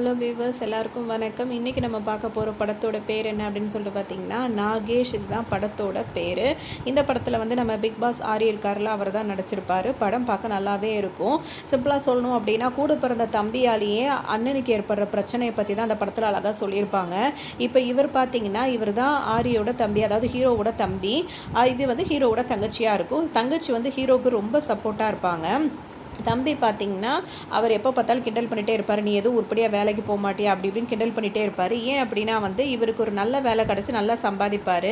Hello viewers, எல்லாருக்கும் வணக்கம். இன்றைக்கி நம்ம பார்க்க போகிற படத்தோட பேர் என்ன அப்படின்னு சொல்லிட்டு பார்த்தீங்கன்னா நாகேஷ். இதுதான் படத்தோட பேர். இந்த படத்தில் வந்து நம்ம பிக் பாஸ் ஆரி இருக்கார்ல, அவர் தான் நடிச்சிருப்பார். படம் பார்க்க நல்லாவே இருக்கும். சிம்பிளாக சொல்லணும் அப்படின்னா, கூட பிறந்த தம்பியாலேயே அண்ணனுக்கு ஏற்படுற பிரச்சனையை பற்றி தான் அந்த படத்தில் அழகாக சொல்லியிருப்பாங்க. இப்போ இவர் பார்த்தீங்கன்னா, இவர் தான் ஆரியோட தம்பி, அதாவது ஹீரோவோட தம்பி. இது வந்து ஹீரோவோட தங்கச்சியாக இருக்கும். தங்கச்சி வந்து ஹீரோவுக்கு ரொம்ப சப்போர்ட்டாக இருப்பாங்க. தம்பி பார்த்தீங்கன்னா, அவர் எப்போ பார்த்தாலும் கிண்டல் பண்ணிகிட்டே இருப்பார். நீ எதுவும் உருப்படியாக வேலைக்கு போக மாட்டியா அப்படி இப்படின்னு கிண்டல் பண்ணிகிட்டே இருப்பார். ஏன் அப்படின்னா வந்து இவருக்கு ஒரு நல்ல வேலை கிடச்சி நல்லா சம்பாதிப்பார்.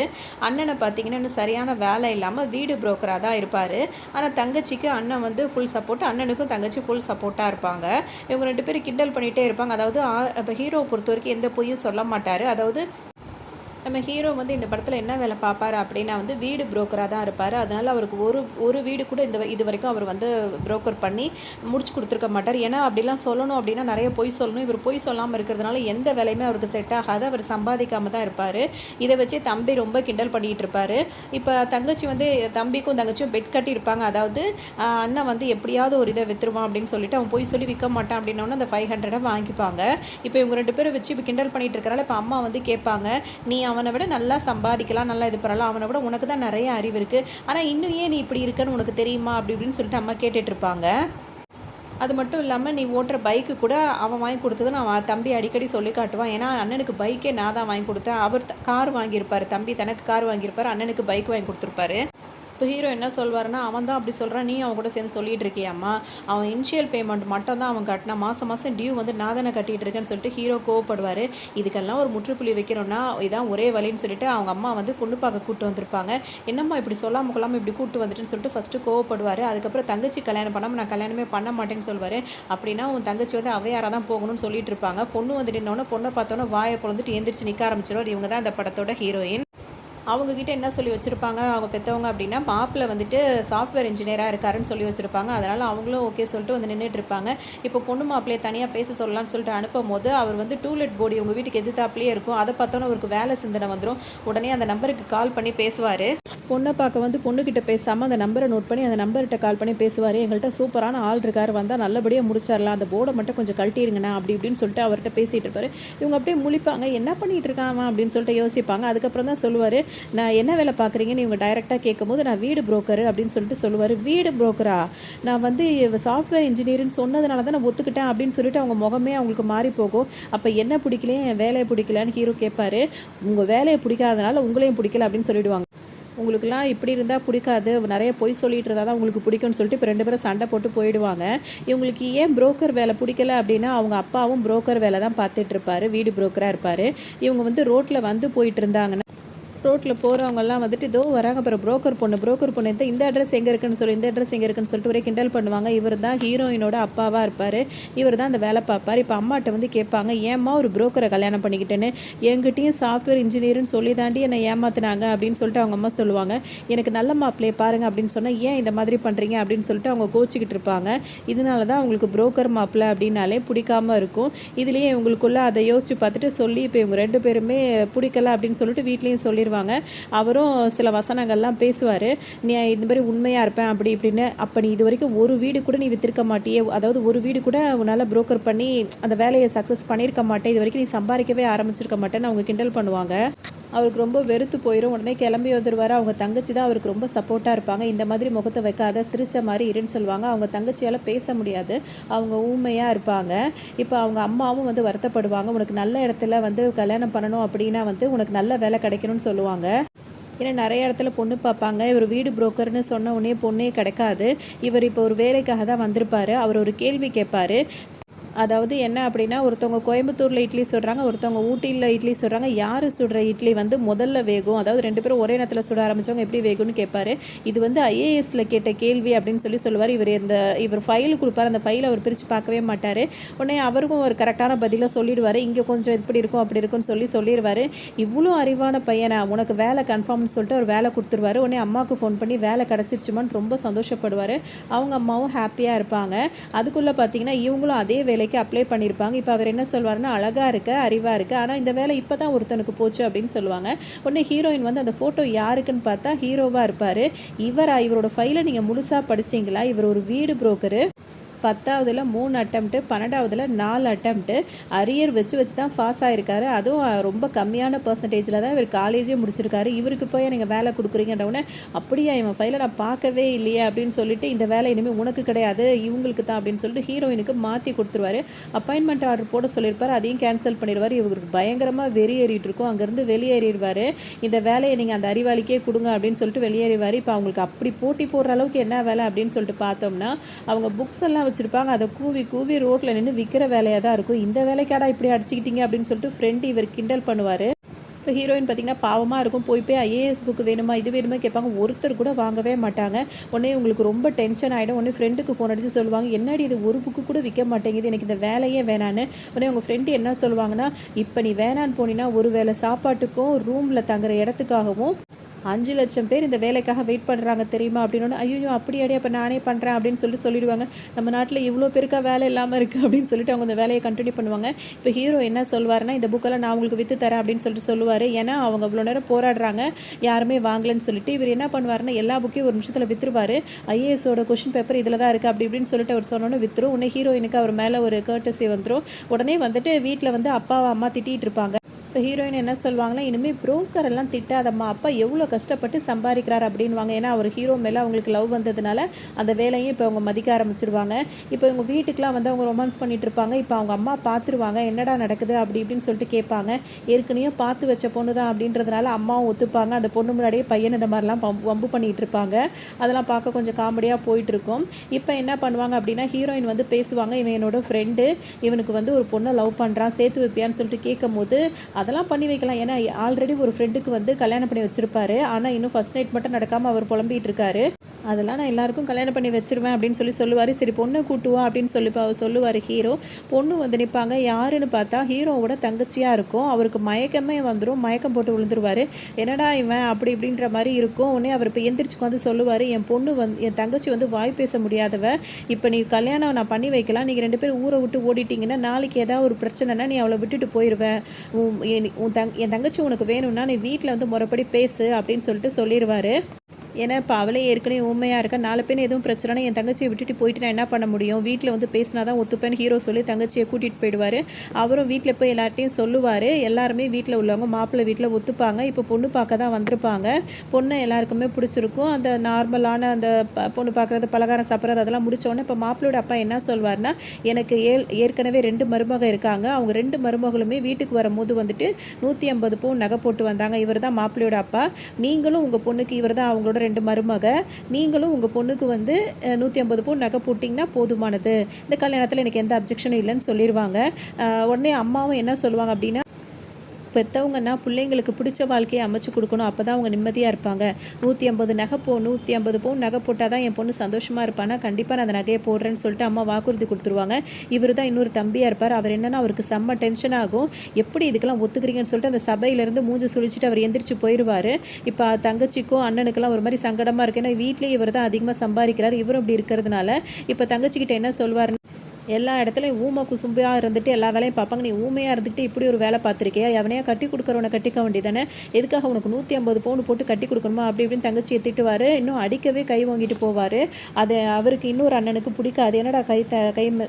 அண்ணனை பார்த்தீங்கன்னா இன்னும் சரியான வேலை இல்லாமல் வீடு புரோக்கராக தான் இருப்பார். ஆனால் தங்கச்சிக்கு அண்ணன் வந்து ஃபுல் சப்போர்ட், அண்ணனுக்கும் தங்கச்சி ஃபுல் சப்போர்ட்டாக இருப்பாங்க. இவங்க 2 பேரும் கிண்டல் பண்ணிகிட்டே இருப்பாங்க. அதாவது இப்போ ஹீரோவை பொறுத்த வரைக்கும் எந்த பொய்யும் சொல்ல மாட்டார். அதாவது நம்ம ஹீரோ வந்து இந்த படத்தில் என்ன வேலை பார்ப்பார் அப்படின்னா வந்து வீடு புரோக்கராக தான் இருப்பார். அதனால் அவருக்கு ஒரு வீடு கூட இது வரைக்கும் அவர் வந்து புரோக்கர் பண்ணி முடிச்சு கொடுத்துருக்க மாட்டார். ஏன்னா அப்படிலாம் சொல்லணும் அப்படின்னா நிறைய பொய் சொல்லணும். இவர் பொய் சொல்லாமல் இருக்கிறதுனால எந்த வேலையுமே அவருக்கு செட் ஆகாது. அவர் சம்பாதிக்காமல் தான் இருப்பார். இதை வச்சு தம்பி ரொம்ப கிண்டல் பண்ணிகிட்டு இருப்பார். இப்போ தங்கச்சி வந்து தம்பிக்கும் தங்கச்சியும் பெட் கட்டியிருப்பாங்க. அதாவது அண்ணன் வந்து எப்படியாவது ஒரு இதை விற்றுருவான் அப்படின்னு சொல்லிட்டு அவன் பொய் சொல்லி விற்க மாட்டான் அப்படின்னோன்னு அந்த 500 வாங்கிப்பாங்க. இப்போ இவங்க 2 பேரும் வச்சு இப்போ கிண்டல் பண்ணிட்டு இருக்கிறனால இப்போ அம்மா வந்து கேட்பாங்க, நீ அவனை விட நல்லா சம்பாதிக்கலாம், நல்லா இது பண்ணலாம், அவனை விட உனக்கு தான் நிறைய அறிவு இருக்குது, ஆனால் இன்னும் ஏன் நீ இப்படி இருக்கன்னு உனக்கு தெரியுமா அப்படி இப்படின்னு சொல்லிட்டு அம்மா கேட்டுட்டு இருப்பாங்க. அது மட்டும் இல்லாமல் நீ ஓட்டுற பைக்கு கூட அவன் வாங்கி கொடுத்ததுன்னு அவன் தம்பி அடிக்கடி சொல்லி காட்டுவான். ஏன்னா அண்ணனுக்கு பைக்கே நான் தான் வாங்கி கொடுத்தேன். அவர் கார் வாங்கியிருப்பார், தம்பி தனக்கு கார் வாங்கியிருப்பார், அண்ணனுக்கு பைக் வாங்கி கொடுத்துருப்பாரு. இப்போ ஹீரோ என்ன சொல்வாருன்னா, அவன் தான் அப்படி சொல்கிறான், நீ அவன் கூட சேர்ந்து சொல்லிகிட்டு இருக்கியாம்மா, அவன் இனிஷியல் பேமெண்ட் மட்டும் தான் அவன் கட்டினா, மாதம் மாதம் டியூ வந்து நான் தானே கட்டிகிட்டு இருக்கேன்னு சொல்லிட்டு ஹீரோ கோவப்படுவார். இதுக்கெல்லாம் ஒரு முற்றுப்புள்ளி வைக்கணும்னா இதான் ஒரே வழின்னு சொல்லிட்டு அவங்க அம்மா வந்து பொண்ணு பார்க்க கூப்பிட்டு வந்திருப்பாங்க. என்னம்மா இப்படி சொல்லாமல் கொள்ளாமல் இப்படி கூப்பிட்டு வந்துட்டுன்னு சொல்லிட்டு ஃபஸ்ட்டு கோவப்படுவார். அதுக்கப்புறம் தங்கச்சி கல்யாணம் பண்ணாமல் நான் கல்யாணமே பண்ண மாட்டேன்னு சொல்வார். அப்படின்னா உன் தங்கச்சி வந்து அவையாராக தான் போகணும்னு சொல்லிட்டு இருப்பாங்க. பொண்ணு வந்து நின்னோன்னே பொண்ணை பார்த்தோன்னே வாயை பொழுந்துட்டு எந்திரிச்சு நிற்க ஆரம்பிச்சிடுவார். இவங்க தான் அந்த படத்தோட ஹீரோயின். அவங்கக்கிட்ட என்ன சொல்லி வச்சுருப்பாங்க அவங்க பெற்றவங்க அப்படின்னா, மாப்பிள்ளை வந்துட்டு சாஃப்ட்வேர் இன்ஜினியராக இருக்காருன்னு சொல்லி வச்சுருப்பாங்க. அதனால் அவங்களும் ஓகே சொல்லிட்டு வந்து நின்றுட்டு இருப்பாங்க. இப்போ பொண்ணு மாப்பிள்ளையை தனியாக பேச சொல்லலாம்னு சொல்லிட்டு அனுப்பும் போது அவர் வந்து டூலெட் போர்டு உங்கள் வீட்டுக்கு எதிர்த்தாப்புலேயே இருக்கும். அதை பார்த்தோன்னே அவருக்கு வேலை சிந்தனை வந்துடும். உடனே அந்த நம்பருக்கு கால் பண்ணி பேசுவார். பொண்ணை பார்க்க வந்து பொண்ணுக்கிட்ட பேசாமல் அந்த நம்பரை நோட் பண்ணி அந்த நம்பர்கிட்ட கால் பண்ணி பேசுவார். எங்கள்கிட்ட சூப்பரான ஆள் இருக்கார், வந்தால் நல்லபடியாக முடிச்சிடலாம், அந்த போர்டை மட்டும் கொஞ்சம் கழட்டிடுங்கண்ணா அப்படி இப்படின்னு சொல்லிட்டு அவர்கிட்ட பேசிகிட்டு இருப்பார். இவங்க அப்படியே முழிப்பாங்க, என்ன பண்ணிகிட்டு இருக்கான் அப்படின்னு சொல்லிட்டு யோசிப்பாங்க. அதுக்கப்புறம் தான் சொல்லுவார், நான் என்ன வேலை பார்க்குறீங்கன்னு இவங்க டைரெக்டாக கேட்கும்போது நான் வீடு புரோக்கர் அப்படின்னு சொல்லிட்டு சொல்லுவார். வீடு புரோக்கரா, நான் வந்து சாஃப்ட்வேர் இன்ஜினியர்னு சொன்னதுனால தான் நான் ஒத்துக்கிட்டேன் அப்படின்னு சொல்லிட்டு அவங்க முகமே அவங்களுக்கு மாறி போகும். அப்போ என்ன பிடிக்கலையே, என் வேலையை பிடிக்கலான்னு ஹீரோ கேட்பார். உங்கள் வேலையை பிடிக்காதனால உங்களையும் பிடிக்கல அப்படின்னு சொல்லிடுவாங்க. உங்களுக்குலாம் இப்படி இருந்தால் பிடிக்காது, நிறைய பொய் சொல்லிட்டு இருந்தால் தான் உங்களுக்கு பிடிக்கும்னு சொல்லிட்டு இப்போ 2 பேரும் சண்டை போட்டு போயிடுவாங்க. இவங்களுக்கு ஏன் புரோக்கர் வேலை பிடிக்கல அப்படின்னா, அவங்க அப்பாவும் புரோக்கர் வேலை தான் பார்த்துட்டு இருப்பார், வீடு புரோக்கராக இருப்பார். இவங்க வந்து ரோட்டில் வந்து போயிட்டு இருந்தாங்கன்னா ரோட்டில் போகிறவங்கலாம் வந்துட்டு இதோ வராங்க அப்புறம் புரோக்கர் பொண்ணு இந்த அட்ரஸ் எங்கே இருக்குன்னு சொல்லி இந்த அட்ரஸ் எங்கே இருக்குன்னு சொல்லிட்டு ஒரே கிண்டல் பண்ணுவாங்க. இவர் தான் ஹீரோயினோட அப்பாவாக இருப்பார். இவர் தான் அந்த வேலை பார்ப்பார். இப்போ அம்மாட்ட வந்து கேட்பாங்க, ஏம்மா ஒரு புரோக்கரை கல்யாணம் பண்ணிக்கிட்டேன்னு, என்கிட்டையும் சாஃப்ட்வேர் இன்ஜினியர்னு சொல்லி தாண்டி என்னை ஏமாத்தினாங்க அப்படின்னு சொல்லிட்டு அவங்க அம்மா சொல்லுவாங்க. எனக்கு நல்ல மாப்பிள்ளையை பாருங்கள் அப்படின்னு சொன்னால் ஏன் இந்த மாதிரி பண்ணுறீங்க அப்படின்னு சொல்லிட்டு அவங்க கோச்சிக்கிட்டு இருப்பாங்க. இதனால தான் அவங்களுக்கு புரோக்கர் மாப்பிள்ளை அப்படின்னாலே பிடிக்காமல் இருக்கும். இதுலேயே இவங்களுக்குள்ள அதை யோசிச்சு பார்த்துட்டு சொல்லி இப்போ இவங்க 2 பேருமே பிடிக்கல அப்படின்னு சொல்லிட்டு வீட்லேயும் சொல்லி அவரும் சில வசனங்கள்லாம் பேசுவார். நீ இந்த மாதிரி உண்மையாக இருப்பேன் அப்படி இப்படின்னு. அப்போ நீ இது வரைக்கும் ஒரு வீடு கூட நீ வித்திருக்க மாட்டியே, அதாவது ஒரு வீடு கூட உன்னால் புரோக்கர் பண்ணி அந்த வேலையை சக்ஸஸ் பண்ணியிருக்க மாட்டேன், இது வரைக்கும் நீ சம்பாதிக்கவே ஆரம்பிச்சிருக்க மாட்டேன்னு அவங்க கிண்டல் பண்ணுவாங்க. அவருக்கு ரொம்ப வெறுத்து போயிடும். உடனே கிளம்பி வந்துடுவார். அவங்க தங்கச்சி தான் அவருக்கு ரொம்ப சப்போர்ட்டாக இருப்பாங்க. இந்த மாதிரி முகத்தை வைக்காத, சிரித்த மாதிரி இருன்னு சொல்லுவாங்க. அவங்க தங்கச்சியால் பேச முடியாது, அவங்க ஊமையாக இருப்பாங்க. இப்போ அவங்க அம்மாவும் வந்து வருத்தப்படுவாங்க, உனக்கு நல்ல இடத்துல வந்து கல்யாணம் பண்ணணும் அப்படின்னா வந்து உனக்கு நல்ல வேலை கிடைக்கணும்னு சொல்லுவாங்க. ஏன்னா நிறைய இடத்துல பொண்ணு பார்ப்பாங்க. இவர் வீடு புரோக்கர்னு சொன்ன உடனே பொண்ணே கிடைக்காது. இவர் இப்போ ஒரு வேலைக்காக தான் வந்திருப்பார். அவர் ஒரு கேள்வி கேட்பார். அதாவது என்ன அப்படின்னா, ஒருத்தவங்க கோயம்புத்தூரில் இட்லி சுடுறாங்க, ஒருத்தவங்க ஊட்டியில் இட்லி சுடுறாங்க, யார் சுடுற இட்லி வந்து முதல்ல வேகும், அதாவது 2 பேரும் ஒரே நேரத்தில் சுட ஆரம்பித்தவங்க எப்படி வேகும்னு கேட்பார். இது வந்து ஐஏஎஸ்ல கேட்ட கேள்வி அப்படின்னு சொல்லுவார். இவர் ஃபைல் கொடுப்பார். அந்த ஃபைலை அவர் பிரித்து பார்க்கவே மாட்டார். உடனே அவருக்கும் ஒரு கரெக்டான பதிலாக சொல்லிடுவார். இங்கே கொஞ்சம் இப்படி இருக்கும் அப்படி இருக்கும்னு சொல்லிடுவார். இவ்வளோ அறிவான பையனா, உனக்கு வேலை கன்ஃபார்ம்னு சொல்லிட்டு அவர் வேலை கொடுத்துருவார். உடனே அம்மாவுக்கு ஃபோன் பண்ணி வேலை கிடச்சிருச்சுமான்னு ரொம்ப சந்தோஷப்படுவார். அவங்க அம்மாவும் ஹாப்பியாக இருப்பாங்க. அதுக்குள்ளே பார்த்தீங்கன்னா இவங்களும் அதே வேலைக்கு அப்ளை பண்ணியிருப்பாங்க. இப்போ அவர் என்ன சொல்வாருன்னா, அழகாக இருக்க, அறிவாக இருக்க, ஆனால் இந்த வேலை இப்போ தான் ஒருத்தனுக்கு போச்சு அப்படின்னு சொல்லுவாங்க. உடனே ஹீரோயின் வந்து அந்த ஃபோட்டோ யாருக்குன்னு பார்த்தா ஹீரோவாக இருப்பார். இவரோட ஃபைலை நீங்கள் முழுசாக படிச்சிங்களா, இவர் ஒரு வீடு புரோக்கரு, 10வதுல 3 அட்டெம்ப்ட்டு, 12வதுல 4 அட்டெம்ப்ட்டு அரியர் வச்சு தான் பாஸ் ஆயிருக்காரு. அதுவும் ரொம்ப கம்மியான பெர்சன்டேஜில் தான் இவர் காலேஜே முடிச்சிருக்காரு. இவருக்கு போய் நீங்கள் வேலை கொடுக்குறீங்கன்றவுடனே, அப்படியா இவன் ஃபைலை நான் பார்க்கவே இல்லையே அப்படின்னு சொல்லிட்டு, இந்த வேலை இனிமேல் உனக்கு கிடையாது இவங்களுக்கு தான் அப்படின்னு சொல்லிட்டு ஹீரோயினுக்கு மாற்றி கொடுத்துருவாரு. அப்பாயின்மெண்ட் ஆர்டர் போட சொல்லியிருப்பார், அதையும் கேன்சல் பண்ணிடுவார். இவருக்கு பயங்கரமாக வெறியேறிட்டு இருக்கும். அங்கேருந்து வெளியேறிடுவார். இந்த வேலையை நீங்கள் அந்த அறிவாளிக்கே கொடுங்க அப்படின்னு சொல்லிட்டு வெளியேறிவார். இப்போ அவங்களுக்கு அப்படி போட்டி போடுற அளவுக்கு என்ன வேலை அப்படின்னு சொல்லிட்டு பார்த்தோம்னா, அவங்க புக்ஸ் எல்லாம் வச்சுருப்பாங்க. அதை கூவி கூவி ரோட்டில் நின்று விற்கிற வேலையாக தான் இருக்கும். இந்த வேலைக்காடா இப்படி அடிச்சுக்கிட்டீங்க அப்படின்னு சொல்லிட்டு ஃப்ரெண்டு இவர் கிண்டல் பண்ணுவார். இப்போ ஹீரோயின் பார்த்திங்கன்னா பாவமாக இருக்கும். போய் ஐஏஎஸ் புக்கு வேணுமா இது வேணுமா கேட்பாங்க. ஒருத்தர் கூட வாங்கவே மாட்டாங்க. உடனே உங்களுக்கு ரொம்ப டென்ஷன் ஆகிடும். உடனே ஃப்ரெண்டுக்கு ஃபோன் அடித்து சொல்லுவாங்க, என்னடி இது ஒரு புக்கு கூட விற்க மாட்டேங்குது, எனக்கு இந்த வேலையே வேணான்னு. உடனே உங்கள் ஃப்ரெண்டு என்ன சொல்லுவாங்கன்னா, இப்போ நீ வேணான்னு போனீங்கன்னா ஒரு வேளை சாப்பாட்டுக்கும் ரூமில் தங்குற இடத்துக்காகவும் 5 லட்சம் பேர் இந்த வேலைக்காக வெயிட் பண்ணுறாங்க தெரியுமா அப்படின்னு. ஐயோ அப்படியாடி, அப்போ நானே பண்ணுறேன் அப்படின்னு சொல்லிடுவாங்க. நம்ம நாட்டில் இவ்வளோ பேருக்கா வேலை இல்லாமல் இருக்குது அப்படின்னு சொல்லிட்டு அவங்க இந்த வேலையை கண்டினியூ பண்ணுவாங்க. இப்போ ஹீரோ என்ன சொல்வார்னா, இந்த புக்கெல்லாம் நான் உங்களுக்கு விற்று தரேன் அப்படின்னு சொல்லுவார். ஏன்னா அவங்க அவ்வளோ நேரம் போராடுறாங்க, யாருமே வாங்கலன்னு சொல்லிட்டு. இவர் என்ன பண்ணுவார்னா, எல்லா புக்கையும் ஒரு நிமிஷத்தில் விற்றுருவார். ஐஏஎஸோட கொஷின் பேப்பர் இதில் தான் இருக்குது அப்படி இப்படின்னு சொல்லிட்டு அவர் சொன்னோன்னு விற்றுரும். உடனே ஹீரோயினுக்கு அவர் மேலே ஒரு கர்ட்டசி வந்துடும். உடனே வந்துட்டு வீட்டில் வந்து அப்பாவை அம்மா திட்டிகிட்டு இருப்பாங்க. இப்போ ஹீரோயின் என்ன சொல்லுவாங்கன்னா, இனிமேல் புரோக்கர் எல்லாம் திட்டாதம்மா, அப்பா எவ்வளோ கஷ்டப்பட்டு சம்பாதிக்கிறார் அப்படின்வாங்க. ஏன்னா அவர் ஹீரோ மேலே அவங்களுக்கு லவ் வந்ததுனால அந்த வேலையும் இப்போ அவங்க மதிக்க ஆரம்பிச்சிருவாங்க. இப்போ இவங்க வீட்டுக்கெலாம் வந்து அவங்க ரொமான்ஸ் பண்ணிட்டு இருப்பாங்க. இப்போ அவங்க அம்மா பார்த்துருவாங்க, என்னடா நடக்குது அப்படி இப்படின்னு சொல்லிட்டு கேட்பாங்க. ஏற்கனவே பார்த்து வச்ச பொண்ணு தான் அப்படின்றதுனால அம்மாவும் ஒத்துப்பாங்க. அந்த பொண்ணு முன்னாடியே பையன் இந்த மாதிரிலாம் வம்பு பண்ணிகிட்டு இருப்பாங்க. அதெல்லாம் பார்க்க கொஞ்சம் காமெடியாக போயிட்டுருக்கும். இப்போ என்ன பண்ணுவாங்க அப்படின்னா, ஹீரோயின் வந்து பேசுவாங்க, இவன் என்னோட ஃப்ரெண்டு, இவனுக்கு வந்து ஒரு பொண்ணை லவ் பண்ணுறான், சேர்த்து வைப்பியான்னு சொல்லிட்டு கேட்கும் போது, அதெல்லாம் பண்ணி வைக்கலாம். ஏன்னா ஆல்ரெடி ஒரு ஃப்ரெண்டுக்கு வந்து கல்யாணம் பண்ணி வச்சிருப்பாரு. ஆனால் இன்னும் ஃபர்ஸ்ட் நைட் மட்டும் நடக்காமல் அவர் புலம்பிகிட்டு இருக்காரு. அதெல்லாம் நான் எல்லாருக்கும் கல்யாணம் பண்ணி வச்சிருவேன் அப்படின்னு சொல்லுவார். சரி பொண்ணை கூட்டுவா அப்படின்னு சொல்லுவார் ஹீரோ. பொண்ணு வந்து நிற்பாங்க. யாருன்னு பார்த்தா ஹீரோவோட தங்கச்சியாக இருக்கும். அவருக்கு மயக்கமே வந்துடும். மயக்கம் போட்டு விழுந்துருவார். என்னடா இவன் அப்படி இப்படின்ற மாதிரி இருக்கும். உடனே அவர் இப்போ எந்திரிச்சுக்கு வந்து சொல்லுவார், என் தங்கச்சி வந்து வாய் பேச முடியாதவ, இப்போ நீ கல்யாணம் நான் பண்ணி வைக்கலாம், நீங்கள் 2 பேரும் ஊரை விட்டு ஓடிட்டிங்கன்னா நாளைக்கு ஏதாவது ஒரு பிரச்சனைனா நீ அவளை விட்டுட்டு போயிடுவேன். என் தங்கச்சி உனக்கு வேணும்னா நீ வீட்டில் வந்து முறைப்படி பேசு அப்படின்னு சொல்லிட்டு சொல்லிடுவார். ஏன்னா இப்போ அவளே ஏற்கனவே ஊமையாக இருக்கா, 4 பேர் எதுவும் பிரச்சனைனா என் தங்கச்சியை விட்டுட்டு போயிட்டு நான் என்ன பண்ண முடியும், வீட்டில் வந்து பேசினா தான் ஒத்துப்பேன்னு ஹீரோ சொல்லி தங்கச்சியை கூட்டிகிட்டு போயிடுவார். அவரும் வீட்டில் போய் எல்லார்ட்டையும் சொல்லுவார். எல்லாருமே வீட்டில் உள்ளவங்க மாப்பிள்ளை வீட்டில் ஒத்துப்பாங்க. இப்போ பொண்ணு பார்க்க தான் வந்திருப்பாங்க. பொண்ணை எல்லாருக்குமே பிடிச்சிருக்கும். அந்த நார்மலான அந்த பொண்ணு பார்க்குறது, பலகாரம் சாப்பிட்றது அதெல்லாம் முடித்தோடனே இப்போ மாப்பிள்ளையோட அப்பா என்ன சொல்வார்னா, எனக்கு ஏற்கனவே 2 மருமக இருக்காங்க. அவங்க 2 மருமகளுமே வீட்டுக்கு வரும்போது வந்துட்டு 150 பவுன் நகை போட்டு வந்தாங்க. இவர் தான் மாப்பிள்ளையோட அப்பா. நீங்களும் உங்கள் பொண்ணுக்கு, இவர் தான் அவங்களோட 2 மருமக, நீங்களும் உங்கள் பொண்ணுக்கு வந்து 150 பவுன் நகை போட்டிங்கன்னா போதுமானது, இந்த கல்யாணத்தில் எனக்கு எந்த அப்ஜெக்ஷனும் இல்லைன்னு சொல்லிடுவாங்க. உடனே அம்மாவும் என்ன சொல்லுவாங்க அப்படின்னா, பெற்றவங்கன்னா பிள்ளைங்களுக்கு பிடிச்ச வாழ்க்கையை அமைச்சு கொடுக்கணும், அப்போ தான் அவங்க நிம்மதியாக இருப்பாங்க. 150 பவுன் நகை போட்டால் தான் என் பொண்ணு சந்தோஷமாக இருப்பானா, கண்டிப்பாக நான் அந்த நகையை போடுறேன்னு சொல்லிட்டு அம்மா வாக்குறுதி கொடுத்துருவாங்க. இவர் தான் இன்னொரு தம்பியாக இருப்பார். அவர் என்னென்னா, அவருக்கு செம்ம டென்ஷன் ஆகும். எப்படி இதுக்கெல்லாம் ஒத்துக்கிறீங்கன்னு சொல்லிட்டு அந்த சபையிலேருந்து மூஞ்சி சுழிச்சிட்டு அவர் எந்திரிச்சு போயிடுவார். இப்போ தங்கச்சிக்கும் அண்ணனுக்கெல்லாம் ஒரு மாதிரி சங்கடமாக இருக்குது. ஏன்னா வீட்லேயே இவர் தான் அதிகமாக சம்பாதிக்கிறார். இவரும் இப்படி இருக்கிறதுனால இப்போ தங்கச்சிக்கிட்ட என்ன சொல்வார், எல்லா இடத்துலையும் ஊமை குசும்பியாக இருந்துட்டு எல்லா வேலையும் பார்ப்பாங்க. நீ ஊமையாக இருந்துட்டு இப்படி ஒரு வேலை பார்த்துருக்கியா, எவனையா கட்டி கொடுக்குறவனை கட்டிக்க வேண்டியதானே, எதுக்காக உனக்கு 150 பவுன் போட்டு கட்டி கொடுக்கணுமா அப்படி இப்படின்னு தங்கச்சியை திட்டுவார். இன்னும் அடிக்கவே கை வாங்கிட்டு போவார். அது அவருக்கு இன்னொரு அண்ணனுக்கு பிடிக்காது. என்னடா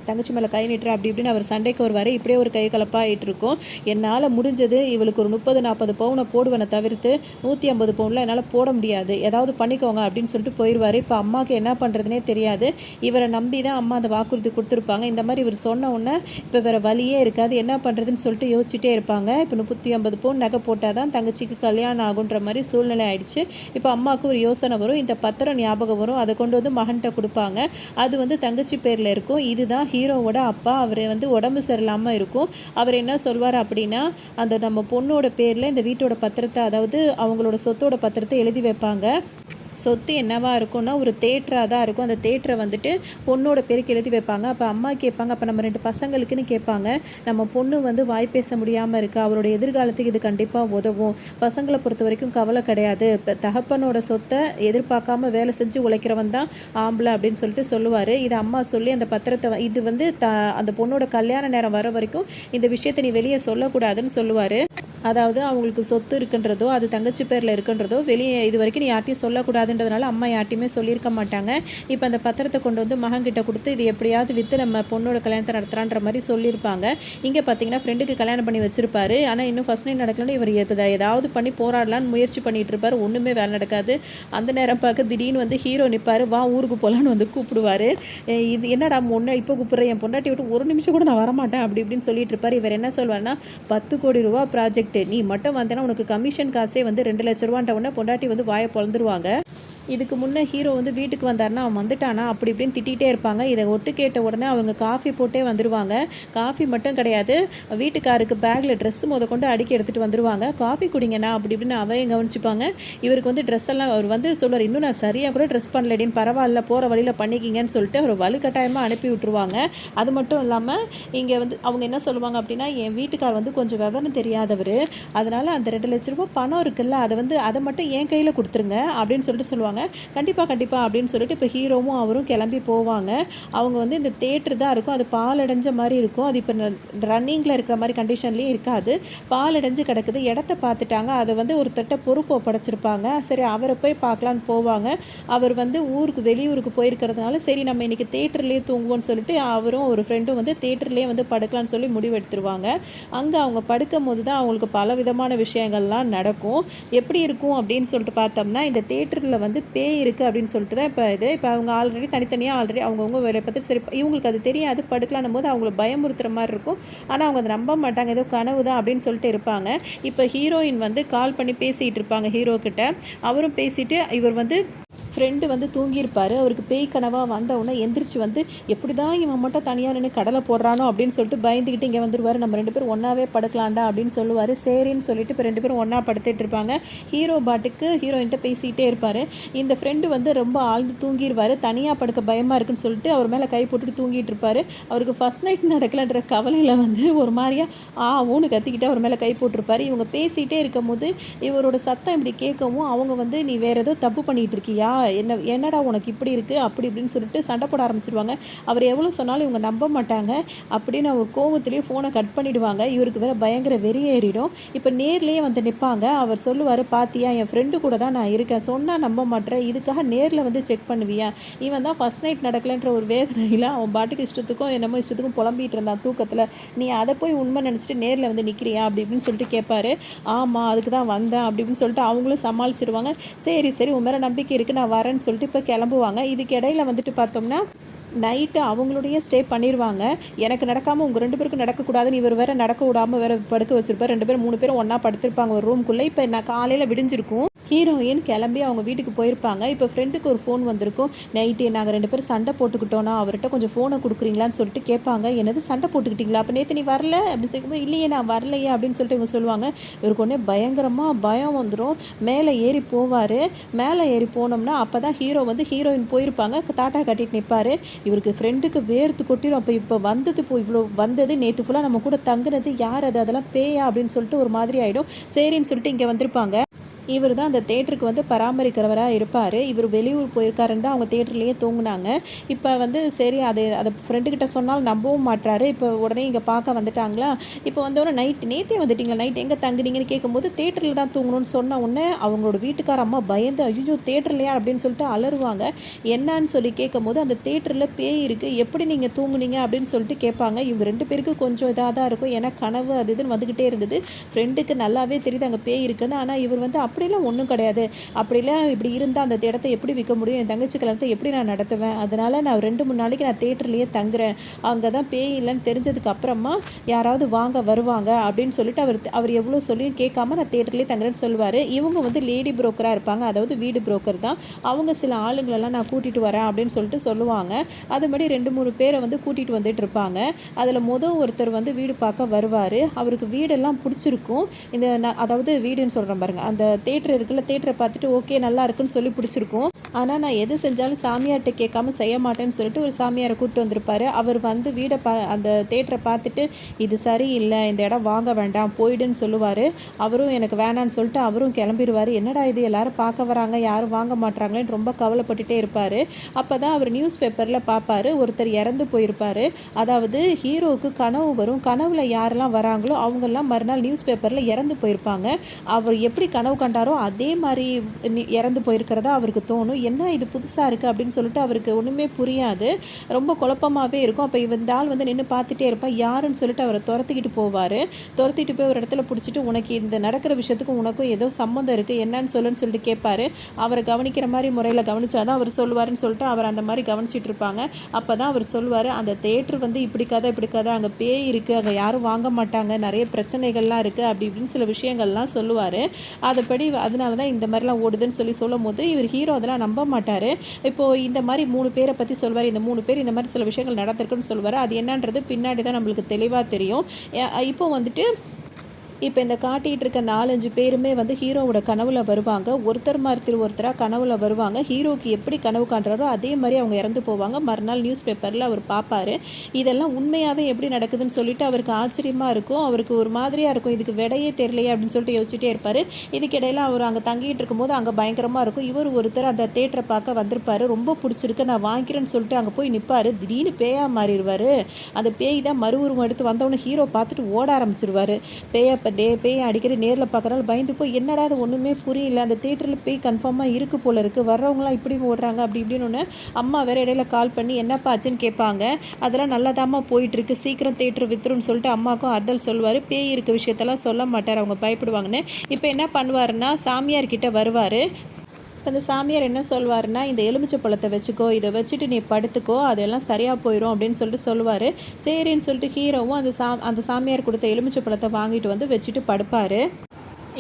தங்கச்சி மேலே கை நீட்டுற அப்படி இப்படின்னு அவர் சண்டைக்கு வருவார். இப்படியே ஒரு கை கலப்பாகிட்டு இருக்கும். என்னால் முடிஞ்சது இவளுக்கு ஒரு 30-40 பவுனை போடுவனை தவிர்த்து 150 பவுனில் என்னால் போட முடியாது, ஏதாவது பண்ணிக்கோங்க அப்படின்னு சொல்லிட்டு போயிடுவார். இப்போ அம்மாவுக்கு என்ன பண்ணுறதுனே தெரியாது. இவரை நம்பி தான் அம்மா அந்த வாக்குறுதி கொடுத்துருப்பாங்க. இந்த மாதிரி இவர் சொன்ன உடனே இப்போ வேறு வழியே இருக்காது, என்ன பண்ணுறதுன்னு சொல்லிட்டு யோசிச்சுட்டே இருப்பாங்க. இப்போ 150 பவுன் நகை போட்டால் தான் தங்கச்சிக்கு கல்யாணம் ஆகுன்ற மாதிரி சூழ்நிலை ஆயிடுச்சு. இப்போ அம்மாவுக்கு ஒரு யோசனை வரும், இந்த பத்திரம் ஞாபகம் வரும். அதை கொண்டு வந்து மகன்கிட்ட கொடுப்பாங்க. அது வந்து தங்கச்சி பேரில் இருக்கும். இதுதான் ஹீரோவோட அப்பா. அவர் வந்து உடம்பு சரியில்லாமல் இருக்கும். அவர் என்ன சொல்வார் அப்படின்னா, அந்த நம்ம பொண்ணோட பேரில் இந்த வீட்டோட பத்திரத்தை, அதாவது அவங்களோட சொத்தோட பத்திரத்தை எழுதி வைப்பாங்க. சொத்து என்னவாக இருக்கும்னா ஒரு தேட்டராக தான் இருக்கும். அந்த தேட்டரை வந்துட்டு பொண்ணோட பேருக்கு எழுதி வைப்பாங்க. அப்போ அம்மா கேட்பாங்க, அப்போ நம்ம 2 பசங்களுக்குன்னு கேட்பாங்க, நம்ம பொண்ணு வந்து வாய் பேச முடியாமல் இருக்குது, அவரோட எதிர்காலத்துக்கு இது கண்டிப்பாக உதவும், பசங்களை பொறுத்த வரைக்கும் கவலை கிடையாது, இப்போ தகப்பனோட சொத்தை எதிர்பார்க்காம வேலை செஞ்சு உழைக்கிறவன் தான் ஆம்பளை அப்படின்னு சொல்லிட்டு சொல்லுவார். இது அம்மா சொல்லி அந்த பத்திரத்தை இது வந்து அந்த பொண்ணோட கல்யாண நேரம் வர வரைக்கும் இந்த விஷயத்தை நீ வெளியே சொல்லக்கூடாதுன்னு சொல்லுவார். அதாவது அவங்களுக்கு சொத்து இருக்குன்றதோ, அது தங்கச்சி பேர்ல இருக்குன்றதோ வெளியே இதுவரைக்கும் நீ யார்ட்டயும் சொல்லக்கூடாதுன்றதுனால அம்மா யார்ட்டயுமே சொல்லியிருக்க மாட்டாங்க. இப்ப அந்த பத்திரத்த கொண்டு வந்து மகன்கிட்ட குடுத்து, இது எப்படியாவது வித்து நம்ம பொண்ணோட கல்யாணத்த நடத்தலான்ற மாரி சொல்லியிருப்பாங்க. இங்க பார்த்தீங்கன்னா, ஃப்ரெண்டுக்கு கல்யாணம் பண்ணி வச்சிருப்பாரு. ஆனா, இன்னும் ஃபர்ஸ்ட் நைட் நடக்கலன்னு இவரு ஏதாவது பண்ணி போராடலான்னு முயற்சி பண்ணிட்டு இருப்பாரு. ஒண்ணுமே வேலை நடக்காது. அந்த நேரம் பார்க்க திடீர்னு வந்து ஹீரோ நிப்பாரு. "வா ஊருக்கு போலான்னு" வந்து கூப்பிடுவாரு. "இது என்னடா முன்ன இப்போ கூப்பிடுற? என் பொண்டாட்டிய விட்டு ஒரு நிமிஷம் கூட நான் வரமாட்டேன்" அப்படி இப்படின்னு சொல்லிட்டு இருப்பாரு. இவர் என்ன சொல்வாருன்னா, ₹10 கோடி ப்ராஜெக்ட் நீ மட்டும் வந்தேன்னா உனக்கு கமிஷன் காசே வந்து ₹2,00,000 உடனே பொண்டாட்டி வந்து வாயை பொளந்துருவாங்க. இதுக்கு முன்னே ஹீரோ வந்து வீட்டுக்கு வந்தாருன்னா, அவன் வந்துட்டானா அப்படி இப்படின்னு திட்டிகிட்டே இருப்பாங்க. இதை ஒட்டு கேட்ட உடனே அவங்க காஃபி போட்டே வந்துடுவாங்க. காஃபி மட்டும் கிடையாது, வீட்டுக்காருக்கு பேக்கில் ட்ரெஸ்ஸு கொண்டு அடுக்கி எடுத்துகிட்டு வந்துடுவாங்க. காஃபி குடிங்கண்ணா அப்படி இப்படின்னு அவரையும் கவனிச்சுப்பாங்க. இவருக்கு வந்து ட்ரெஸ் எல்லாம் அவர் வந்து சொல்லுவார், இன்னும் நான் சரியாக கூட ட்ரெஸ் பண்ணலடின்னு, பரவாயில்ல போகிற வழியில் பண்ணிக்கிங்கன்னு சொல்லிட்டு அவர் வலுக்கட்டாயமாக அனுப்பி விட்டுருவாங்க. அது மட்டும் இல்லாமல் இங்கே வந்து அவங்க என்ன சொல்லுவாங்க அப்படின்னா, என் வீட்டுக்கார் வந்து கொஞ்சம் விவரம் தெரியாதவர், அதனால் அந்த ₹2,00,000 பணம் இருக்குல்ல, அதை மட்டும் என் கையில் கொடுத்துருங்க அப்படின்னு சொல்லிட்டு சொல்லுவாங்க. கண்டிப்பாக அப்படின்னு சொல்லிட்டு இப்போ ஹீரோவும் அவரும் கிளம்பி போவாங்க. அவங்க வந்து இந்த தேட்டர் தான் இருக்கும், அது பாலடைஞ்ச மாதிரி இருக்கும். அது இப்போ ரன்னிங்கில் இருக்கிற மாதிரி கண்டிஷன்லேயும் இருக்காது, பாலடைஞ்சு கிடக்குது. இடத்த பார்த்துட்டாங்க, அதை வந்து ஒரு தொட்ட பொறுப்பு ஒப்படைச்சிருப்பாங்க. சரி அவரை போய் பார்க்கலான்னு போவாங்க. அவர் வந்து வெளியூருக்கு போயிருக்கிறதுனால சரி நம்ம இன்றைக்கி தேட்டர்லேயே தூங்குவோன்னு சொல்லிட்டு அவரும் ஒரு ஃப்ரெண்டும் வந்து தேட்டர்லேயே வந்து படுக்கலான்னு சொல்லி முடிவெடுத்துருவாங்க. அங்கே அவங்க படுக்கும் போது தான் அவங்களுக்கு பல விதமான விஷயங்கள்லாம் நடக்கும். எப்படி இருக்கும் அப்படின்னு சொல்லிட்டு பார்த்தோம்னா, இந்த தேட்டரில் வந்து பேய் இருக்குது அப்படின்னு சொல்லிட்டு தான் இப்போ அவங்க ஆல்ரெடி தனித்தனியாக அவங்கவுங்க வேலையை பார்த்து சரி இவங்களுக்கு அது தெரியாது, படுக்கலான்னும் போது அவங்கள பயமுறுத்துகிற மாதிரி இருக்கும். ஆனால் அவங்க அதை நம்ப மாட்டாங்க, ஏதோ கனவு தான் அப்படின்னு சொல்லிட்டு இருப்பாங்க. இப்போ ஹீரோயின் வந்து கால் பண்ணி பேசிகிட்டு இருப்பாங்க ஹீரோ கிட்ட. அவரும் பேசிட்டு இவர் வந்து ஃப்ரெண்டு வந்து தூங்கியிருப்பார். அவருக்கு பேய் கனவாக வந்தவுடனே எந்திரிச்சு வந்து எப்படி தான் இவன் மட்டும் தனியாக நின்று கடலை போடுறானோ அப்படின்னு சொல்லிட்டு பயந்துக்கிட்டு இங்கே வந்துடுவார். நம்ம 2 பேரும் ஒன்றாவே படுக்கலாண்டா அப்படின்னு சொல்லுவார். சரின்னு சொல்லிட்டு இப்போ 2 பேரும் ஒன்றா படுத்துட்டு இருப்பாங்க. ஹீரோ பாட்டுக்கு ஹீரோயின்ட்ட பேசிக்கிட்டே இருப்பார். இந்த ஃப்ரெண்டு வந்து ரொம்ப ஆழ்ந்து தூங்கிடுவார். தனியாக படுக்க பயமாக இருக்குன்னு சொல்லிட்டு அவர் மேலே கை போட்டுட்டு தூங்கிட்டு இருப்பார். அவருக்கு ஃபர்ஸ்ட் நைட் நடக்கலன்ற கவலையில் வந்து ஒரு மாதிரியாக ஊன்னு கத்திக்கிட்டு அவர் மேலே கை போட்டிருப்பார். இவங்க பேசிகிட்டே இருக்கும் போது இவரோட சத்தம் இப்படி கேட்கவும் அவங்க வந்து நீ வேறு ஏதோ தப்பு பண்ணிகிட்டு இருக்கியா, என்னடா உனக்கு இப்படி இருக்குது அப்படி இப்படின்னு சொல்லிட்டு சண்டை போட ஆரம்பிச்சிருவாங்க. அவர் எவ்வளோ சொன்னாலும் இவங்க நம்ப மாட்டாங்க. அப்படின்னு அவர் கோவத்திலேயே ஃபோனை கட் பண்ணிவிடுவாங்க. இவருக்கு வேறு பயங்கர வெறியேறிடும். இப்போ நேர்லேயே வந்து நிற்பாங்க. அவர் சொல்லுவார், பாத்தியா என் ஃப்ரெண்டு கூட தான் நான் இருக்கேன், சொன்னால் நம்ப மாட்டேன், இதுக்காக நேரில் வந்து செக் பண்ணுவியா. இவன் தான் ஃபர்ஸ்ட் நைட் நடக்கலைன்ற ஒரு வேதனையில் அவன் பாட்டுக்கு இஷ்டத்துக்கும் என்னமோ இஷ்டத்துக்கும் புலம்பிகிட்டு இருந்தான் தூக்கத்தில். நீ அதை போய் உண்மை நினச்சிட்டு நேரில் வந்து நிற்கிறியா அப்படி இப்படின்னு சொல்லிட்டு கேட்பாரு. ஆமாம் அதுக்கு தான் வந்தேன் அப்படி இப்படின்னு சொல்லிட்டு அவங்களும் சமாளிச்சிடுவாங்க. சரி உன் மேலே நம்பிக்கை இருக்குது நான் வரேன்னு சொல்லிட்டு இப்போ கிளம்புவாங்க. இதுக்கு இடையில வந்துட்டு பார்த்தோம்னா நைட்டு அவங்களுடைய ஸ்டே பண்ணிடுவாங்க. எனக்கு நடக்காமல் உங்கள் 2 பேருக்கும் நடக்கக்கூடாதுன்னு இவர் வேறு நடக்க விடாமல் வேறு படுக்க வச்சுருப்பார். 2 பேரும் 3 பேரும் ஒன்றா படுத்திருப்பாங்க ஒரு ரூம்குள்ளே. இப்போ நான் காலையில் விடிஞ்சிருக்கும். ஹீரோயின் கிளம்பி அவங்க வீட்டுக்கு போயிருப்பாங்க. இப்போ ஃப்ரெண்டுக்கு ஒரு ஃபோன் வந்திருக்கும். நைட்டு நாங்கள் 2 பேரும் சண்டை போட்டுக்கிட்டோன்னா அவர்கிட்ட கொஞ்சம் ஃபோனை கொடுக்குறீங்களான்னு சொல்லிட்டு கேட்பாங்க. என்னது சண்டை போட்டுக்கிட்டீங்களா, அப்போ நேற்று நீ வரல அப்படின்னு சொல்லும்போது இல்லையே நான் வரலையே அப்படின்னு சொல்லிட்டு இவங்க சொல்லுவாங்க. இவருக்கு ஒன்றே பயங்கரமாக பயம் வந்துடும். மேலே ஏறி போவார். மேலே ஏறி போனோம்னா அப்போ தான் ஹீரோ வந்து ஹீரோயின் போயிருப்பாங்க, தாட்டா கட்டிட்டு நிற்பார். இவருக்கு ஃப்ரெண்டுக்கு வேர்த்து கொட்டிடும். அப்போ இப்போ வந்தது இவ்வளோ வந்தது நேற்று ஃபுல்லாக நம்ம கூட தங்குனது யார் அது, அதெல்லாம் பேயா அப்படின்னு சொல்லிட்டு ஒரு மாதிரி ஆகிடும். சரின்னு சொல்லிட்டு இங்கே வந்திருப்பாங்க. இவர் தான் அந்த தேட்டருக்கு வந்து பராமரிக்கிறவராக இருப்பார். இவர் வெளியூர் போயிருக்காருன்னு தான் அவங்க தேட்டர்லேயே தூங்குனாங்க. இப்போ வந்து சரி அதை ஃப்ரெண்டுக்கிட்ட சொன்னால் நம்பவும் மாட்டுறாரு. இப்போ உடனே இங்கே பார்க்க வந்துட்டாங்களா. இப்போ வந்தவொடனே நேற்றே வந்துட்டிங்களா, நைட் எங்கே தங்குனீங்கன்னு கேட்கும்போது தேட்டரில் தான் தூங்கணும்னு சொன்ன உடனே அவங்களோட வீட்டுக்கார அம்மா பயந்து ஐயோ தேட்டர்லையா அப்படின்னு சொல்லிட்டு அலறுவாங்க. என்னான்னு சொல்லி கேட்கும்போது அந்த தேட்டரில் பேய் இருக்குது, எப்படி நீங்கள் தூங்குனீங்க அப்படின்னு சொல்லிட்டு கேட்பாங்க. இவங்க 2 பேருக்கு கொஞ்சம் இதாக தான் இருக்கும், ஏன்னா கனவு அது இதுன்னு வந்துக்கிட்டே இருந்தது. ஃப்ரெண்டுக்கு நல்லாவே தெரியுது அங்கே பேய் இருக்குன்னு. ஆனால் இவர் வந்து அப்படிலாம் ஒன்றும் கிடையாது, அப்படிலாம் இப்படி இருந்தால் அந்த இடத்த எப்படி விற்க முடியும், என் தங்கச்சி கல்யாணத்தை எப்படி நான் நடத்துவேன், அதனால் நான் 2-3 நாளைக்கு நான் தேட்டர்லேயே தங்குறேன், அங்கே தான் பேய் இல்லைன்னு தெரிஞ்சதுக்கு அப்புறமா யாராவது வாங்க வருவாங்க அப்படின்னு சொல்லிட்டு அவர் எவ்வளோ சொல்லியும் கேட்காம நான் தேட்டர்லேயே தங்குறேன்னு சொல்லுவார். இவங்க வந்து லேடி புரோக்கராக இருப்பாங்க, அதாவது வீடு புரோக்கர் தான் அவங்க. சில ஆளுங்களெல்லாம் நான் கூட்டிகிட்டு வரேன் அப்படின்னு சொல்லிட்டு சொல்லுவாங்க. அது மாதிரி 2-3 பேரை வந்து கூட்டிகிட்டு வந்துட்டு இருப்பாங்க. அதில் ஒருத்தர் வந்து வீடு பார்க்க வருவார். அவருக்கு வீடெல்லாம் பிடிச்சிருக்கும். அதாவது வீடுன்னு சொல்கிறேன் பாருங்கள், அந்த தேட்டர் இருக்குல்ல, தேட்டரை பார்த்துட்டு ஓகே நல்லா இருக்குன்னு சொல்லி பிடிச்சிருக்கும். ஆனால் நான் எது செஞ்சாலும் சாமியார்கிட்ட கேட்காம செய்ய மாட்டேன்னு சொல்லிட்டு ஒரு சாமியாரை கூப்பிட்டு வந்திருப்பாரு. அவர் வந்து வீடை அந்த தேட்டரை பார்த்துட்டு இது சரியில்லை, இந்த இடம் வாங்க வேண்டாம், போயிடுன்னு சொல்லுவார். அவரும் எனக்கு வேணான்னு சொல்லிட்டு அவரும் கிளம்பிடுவார். என்னடா இது எல்லாரும் பார்க்க வராங்க, யாரும் வாங்க மாட்டாங்களேன்னு ரொம்ப கவலைப்பட்டுட்டே இருப்பார். அப்போ தான் அவர் நியூஸ் பேப்பரில் பார்ப்பார், ஒருத்தர் இறந்து போயிருப்பார். அதாவது ஹீரோவுக்கு கனவு வரும், கனவுல யாரெல்லாம் வராங்களோ அவங்கெல்லாம் மறுநாள் நியூஸ் பேப்பரில் இறந்து போயிருப்பாங்க. அவர் எப்படி கனவு கண்டாரோ அதே மாதிரி இறந்து போயிருக்கிறதா அவருக்கு தோணும். என்ன இது புதுசாக இருக்குது அப்படின்னு சொல்லிட்டு அவருக்கு ஒன்றுமே புரியாது, ரொம்ப குழப்பமாகவே இருக்கும். அப்போ இந்த ஆள் வந்து நின்று பார்த்துட்டே இருப்பாள். யாருன்னு சொல்லிட்டு அவரை துரத்திக்கிட்டு போவார். துரத்திட்டு போய் ஒரு இடத்துல பிடிச்சிட்டு உனக்கு இந்த நடக்கிற விஷயத்துக்கும் உனக்கும் ஏதோ சம்மந்தம் இருக்குது, என்னன்னு சொல்லுன்னு சொல்லிட்டு கேட்பாரு. அவரை கவனிக்கிற மாதிரி முறையில் கவனிச்சாதான் அவர் சொல்லுவாருன்னு சொல்லிட்டு அவர் அந்த மாதிரி கவனிச்சிட்டு இருப்பாங்க. அப்போ தான் அவர் சொல்லுவார், அந்த தேட்டர் வந்து இப்படி கதை அங்கே பேய் இருக்குது, அங்கே யாரும் வாங்க மாட்டாங்க, நிறைய பிரச்சனைகள்லாம் இருக்குது, அப்படி இப்படின்னு சில விஷயங்கள்லாம் சொல்லுவார். அதுபடி அதனால தான் இந்த மாதிரிலாம் ஓடுதுன்னு சொல்லும் போது இவர் ஹீரோ அதெல்லாம் நம்ப மாட்டார். இப்போது இந்த மாதிரி 3 பேரை பற்றி சொல்வார். இந்த 3 பேர் இந்த மாதிரி சில விஷயங்கள் நடந்திருக்குன்னு சொல்லுவார். அது என்னன்றது பின்னாடி தான் நம்மளுக்கு தெளிவாக தெரியும். இப்போ வந்துட்டு இப்போ இந்த காட்டிகிட்டு இருக்க 4-5 பேருமே வந்து ஹீரோவோட கனவுல வருவாங்க. ஒருத்தர் மாதிரி ஒருத்தராக கனவுல வருவாங்க. ஹீரோக்கு எப்படி கனவு காண்றாரோ அதே மாதிரி அவங்க இறந்து போவாங்க. மறுநாள் நியூஸ் பேப்பரில் அவர் பார்ப்பார். இதெல்லாம் உண்மையாகவே எப்படி நடக்குதுன்னு சொல்லிட்டு அவருக்கு ஆச்சரியமாக இருக்கும். அவருக்கு ஒரு மாதிரியாக இருக்கும், இதுக்கு விடையே தெரியலையே அப்படின்னு சொல்லிட்டு யோசிச்சுட்டே இருப்பார். இதுக்கிடையில் அவர் அங்கே தங்கிட்டு இருக்கும்போது அங்கே பயங்கரமாக இருக்கும். இவர் ஒருத்தர் அந்த தேட்டரை பார்க்க வந்திருப்பார். ரொம்ப பிடிச்சிருக்கு, நான் வாங்கிக்கிறேன்னு சொல்லிட்டு அங்கே போய் நிற்பார். திடீர்னு பேயாக மாறிடுவார். அந்த பேய் தான் மறுவுருவம் எடுத்து வந்தவொடனே ஹீரோ பார்த்துட்டு ஓட ஆரம்பிச்சிருவார். பேய் அடிக்கடி நேரில் பார்க்குறனால பயந்து போய் என்னடா அது ஒன்றுமே புரியல, அந்த தேட்டரில் பேய் கன்ஃபார்மாக இருக்குது போல இருக்குது, வர்றவங்களாம் இப்படி ஓடுறாங்க அப்படி இப்படின்னு ஒன்று. அம்மா வேறு இடையில கால் பண்ணி என்னப்பா ஆச்சுன்னு கேட்பாங்க. அதெல்லாம் நல்லதாம்மா போயிட்டுருக்கு, சீக்கிரம் தேட்டர் வித்துருன்னு சொல்லிட்டு அம்மாவுக்கும் அர்த்தல் சொல்லுவார். பேய் இருக்க விஷயத்தெல்லாம் சொல்ல மாட்டார், அவங்க பயப்படுவாங்கன்னு. இப்போ என்ன பண்ணுவாருன்னா சாமியார்கிட்ட வருவார். இப்போ இந்த சாமியார் என்ன சொல்வார்னா, இந்த எலுமிச்சை பழத்தை வச்சுக்கோ, இதை வச்சுட்டு நீ படுத்துக்கோ, அதெல்லாம் சரியாக போயிடும் அப்படின்னு சொல்லிட்டு சொல்லுவார். சரின்னு சொல்லிட்டு ஹீரோவும் அந்த சாமியார் கொடுத்த எலுமிச்சை பழத்தை வாங்கிட்டு வந்து வச்சுட்டு படுப்பார்.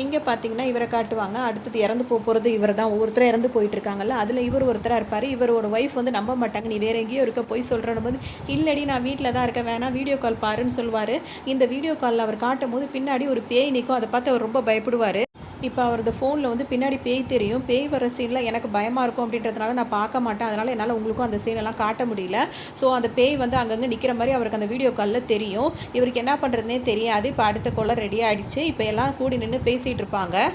இங்கே பார்த்தீங்கன்னா இவரை காட்டுவாங்க. அடுத்தது இறந்து போகிறது இவர் தான். ஒவ்வொருத்தரும் இறந்து போயிட்டு இருக்காங்கல்ல, அதில் இவர் ஒருத்தராக இருப்பார். இவரோட ஒய்ஃப் வந்து நம்ப மாட்டாங்க, நீ வேற எங்கேயோ இருக்க போய் சொல்கிறோம் போது, இல்லடி நான் வீட்டில் தான் இருக்கேன், வேணா வீடியோ கால் பாருன்னு சொல்லுவார். இந்த வீடியோ காலில் அவர் காட்டும் போது பின்னாடி ஒரு பேய் நிற்கும். அதை பார்த்து அவர் ரொம்ப பயப்படுவார். இப்போ அவரது ஃபோனில் வந்து பின்னாடி பேய் தெரியும். பேய் வர சீனில் எனக்கு பயமாக இருக்கும் அப்படின்றதுனால நான் பார்க்க மாட்டேன். அதனால் என்னால் உங்களுக்கும் அந்த சீனெல்லாம் காட்ட முடியல. ஸோ அந்த பேய் வந்து அங்கங்கே நிற்கிற மாதிரி அவருக்கு அந்த வீடியோ காலில் தெரியும். இவருக்கு என்ன பண்ணுறதுனே தெரியாது. இப்போ அடுத்த கொள்ள ரெடி ஆகிடுச்சு. இப்போ எல்லாம் கூடி நின்று பேசிகிட்டு இருப்பாங்க.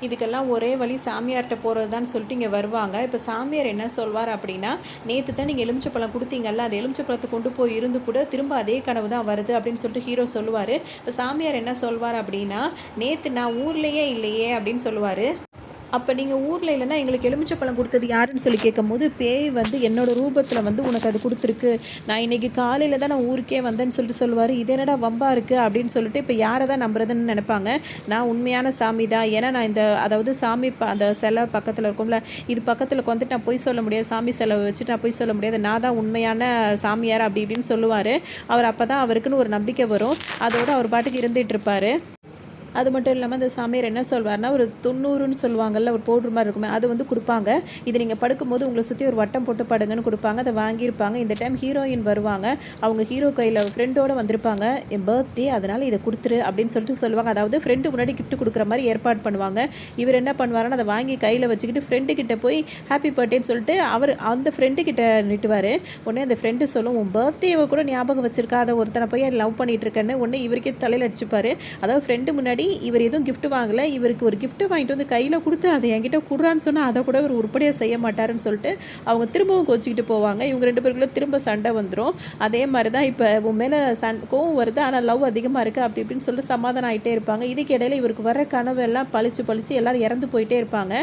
இதுக்கெல்லாம் ஒரே வழி சாமியார்கிட்ட போகிறது தான் சொல்லிட்டு இங்கே வருவாங்க. இப்போ சாமியார் என்ன சொல்வார் அப்படின்னா, நேற்று தான் நீங்கள் எலுமிச்சப்பழம் கொடுத்தீங்கல்ல, அந்த எலுமிச்சப்பழத்தை கொண்டு போய் இருந்து கூட திரும்ப அதே கனவு தான் வருது அப்படின்னு சொல்லிட்டு ஹீரோ சொல்லுவார். இப்போ சாமியார் என்ன சொல்வார் அப்படின்னா, நேற்று நான் ஊர்லேயே இல்லையே அப்படின்னு சொல்லுவார். அப்போ நீங்கள் ஊரில் இல்லைன்னா எங்களுக்கு எலுமிச்சப்பழம் கொடுத்தது யாருன்னு சொல்லி கேட்கும்போது, பேய் வந்து என்னோடய ரூபத்தில் வந்து உனக்கு அது கொடுத்துருக்கு, நான் இன்றைக்கி காலையில் தான் நான் ஊருக்கே வந்தேன்னு சொல்லிட்டு சொல்லுவார். இது என்னடா வம்பா இருக்குது அப்படின்னு சொல்லிட்டு இப்போ யாரை தான் நம்புறதுன்னு நினைப்பாங்க. நான் உண்மையான சாமி தான், ஏன்னா நான் அதாவது சாமி அந்த சிலை பக்கத்தில் இருக்கும்ல, இது பக்கத்தில் வந்துட்டு நான் போய் சொல்ல முடியாது, சாமி சிலை வச்சுட்டு நான் போய் சொல்ல முடியாது, நான் தான் உண்மையான சாமியார் அப்படி இப்படின்னு சொல்லுவார். அவர் அப்போ தான் அவருக்குன்னு ஒரு நம்பிக்கை வரும். அதோடு அவர் பாட்டுக்கு இருந்துகிட்டு இருப்பார். அது மட்டும் இல்லாமல் அந்த சாமியார் என்ன சொல்வார்னா, ஒரு 90ன்னு சொல்லுவாங்கள்ல, ஒரு பவுட்ரு மாதிரி இருக்குமே, அது வந்து கொடுப்பாங்க. இது நீங்கள் படுக்கும்போது உங்களை சுற்றி ஒரு வட்டம் போட்டு படுங்கன்னு கொடுப்பாங்க. அதை வாங்கியிருப்பாங்க. இந்த டைம் ஹீரோயின் வருவாங்க. அவங்க ஹீரோ கையில் ஃப்ரெண்டோடு வந்திருப்பாங்க. என் பர்த்டே, அதனால் இதை கொடுத்துரு அப்படின்னு சொல்லிட்டு சொல்லுவாங்க. அதாவது ஃப்ரெண்டு முன்னாடி கிஃப்ட் கொடுக்குற மாதிரி ஏற்பாடு பண்ணுவாங்க. இவர் என்ன பண்ணுவாருன்னா, அதை வாங்கி கையில் வச்சுக்கிட்டு ஃப்ரெண்டுக்கிட்ட போய் ஹாப்பி பர்த்டேன்னு சொல்லிட்டு அவர் அந்த ஃப்ரெண்டுக்கிட்ட நிட்டுவார். உடனே அந்த ஃப்ரெண்டு சொல்லும், உன் பர்த்டேவை கூட ஞாபகம் வச்சிருக்காத ஒருத்தனை போய் லவ் பண்ணிட்டு இருக்கேன்னு உடனே இவருக்கே தலையில் அடிச்சுப்பார். அதாவது ஃப்ரெண்டு முன்னாடி இவர் எதுவும் கிஃப்ட் வாங்கலை, இவருக்கு ஒரு கிஃப்ட்டை வாங்கிட்டு வந்து கையில் கொடுத்து அதை என்கிட்ட கொடுறான்னு சொன்னால் அதை கூட இவர் உருப்படியாக செய்ய மாட்டாருன்னு சொல்லிட்டு அவங்க திரும்பவும் கோச்சிக்கிட்டு போவாங்க. இவங்க 2 பேருக்குள்ள திரும்ப சண்டை வந்துடும். அதே மாதிரி தான் இப்போ உன் மேலே கோவம் வருது, ஆனால் லவ் அதிகமாக இருக்குது அப்படி இப்படின்னு சொல்லிட்டு சமாதானம் ஆகிட்டே இருப்பாங்க. இதுக்கு இடையில இவருக்கு வர கனவு எல்லாம் பழிச்சு எல்லோரும் இறந்து போயிட்டே இருப்பாங்க.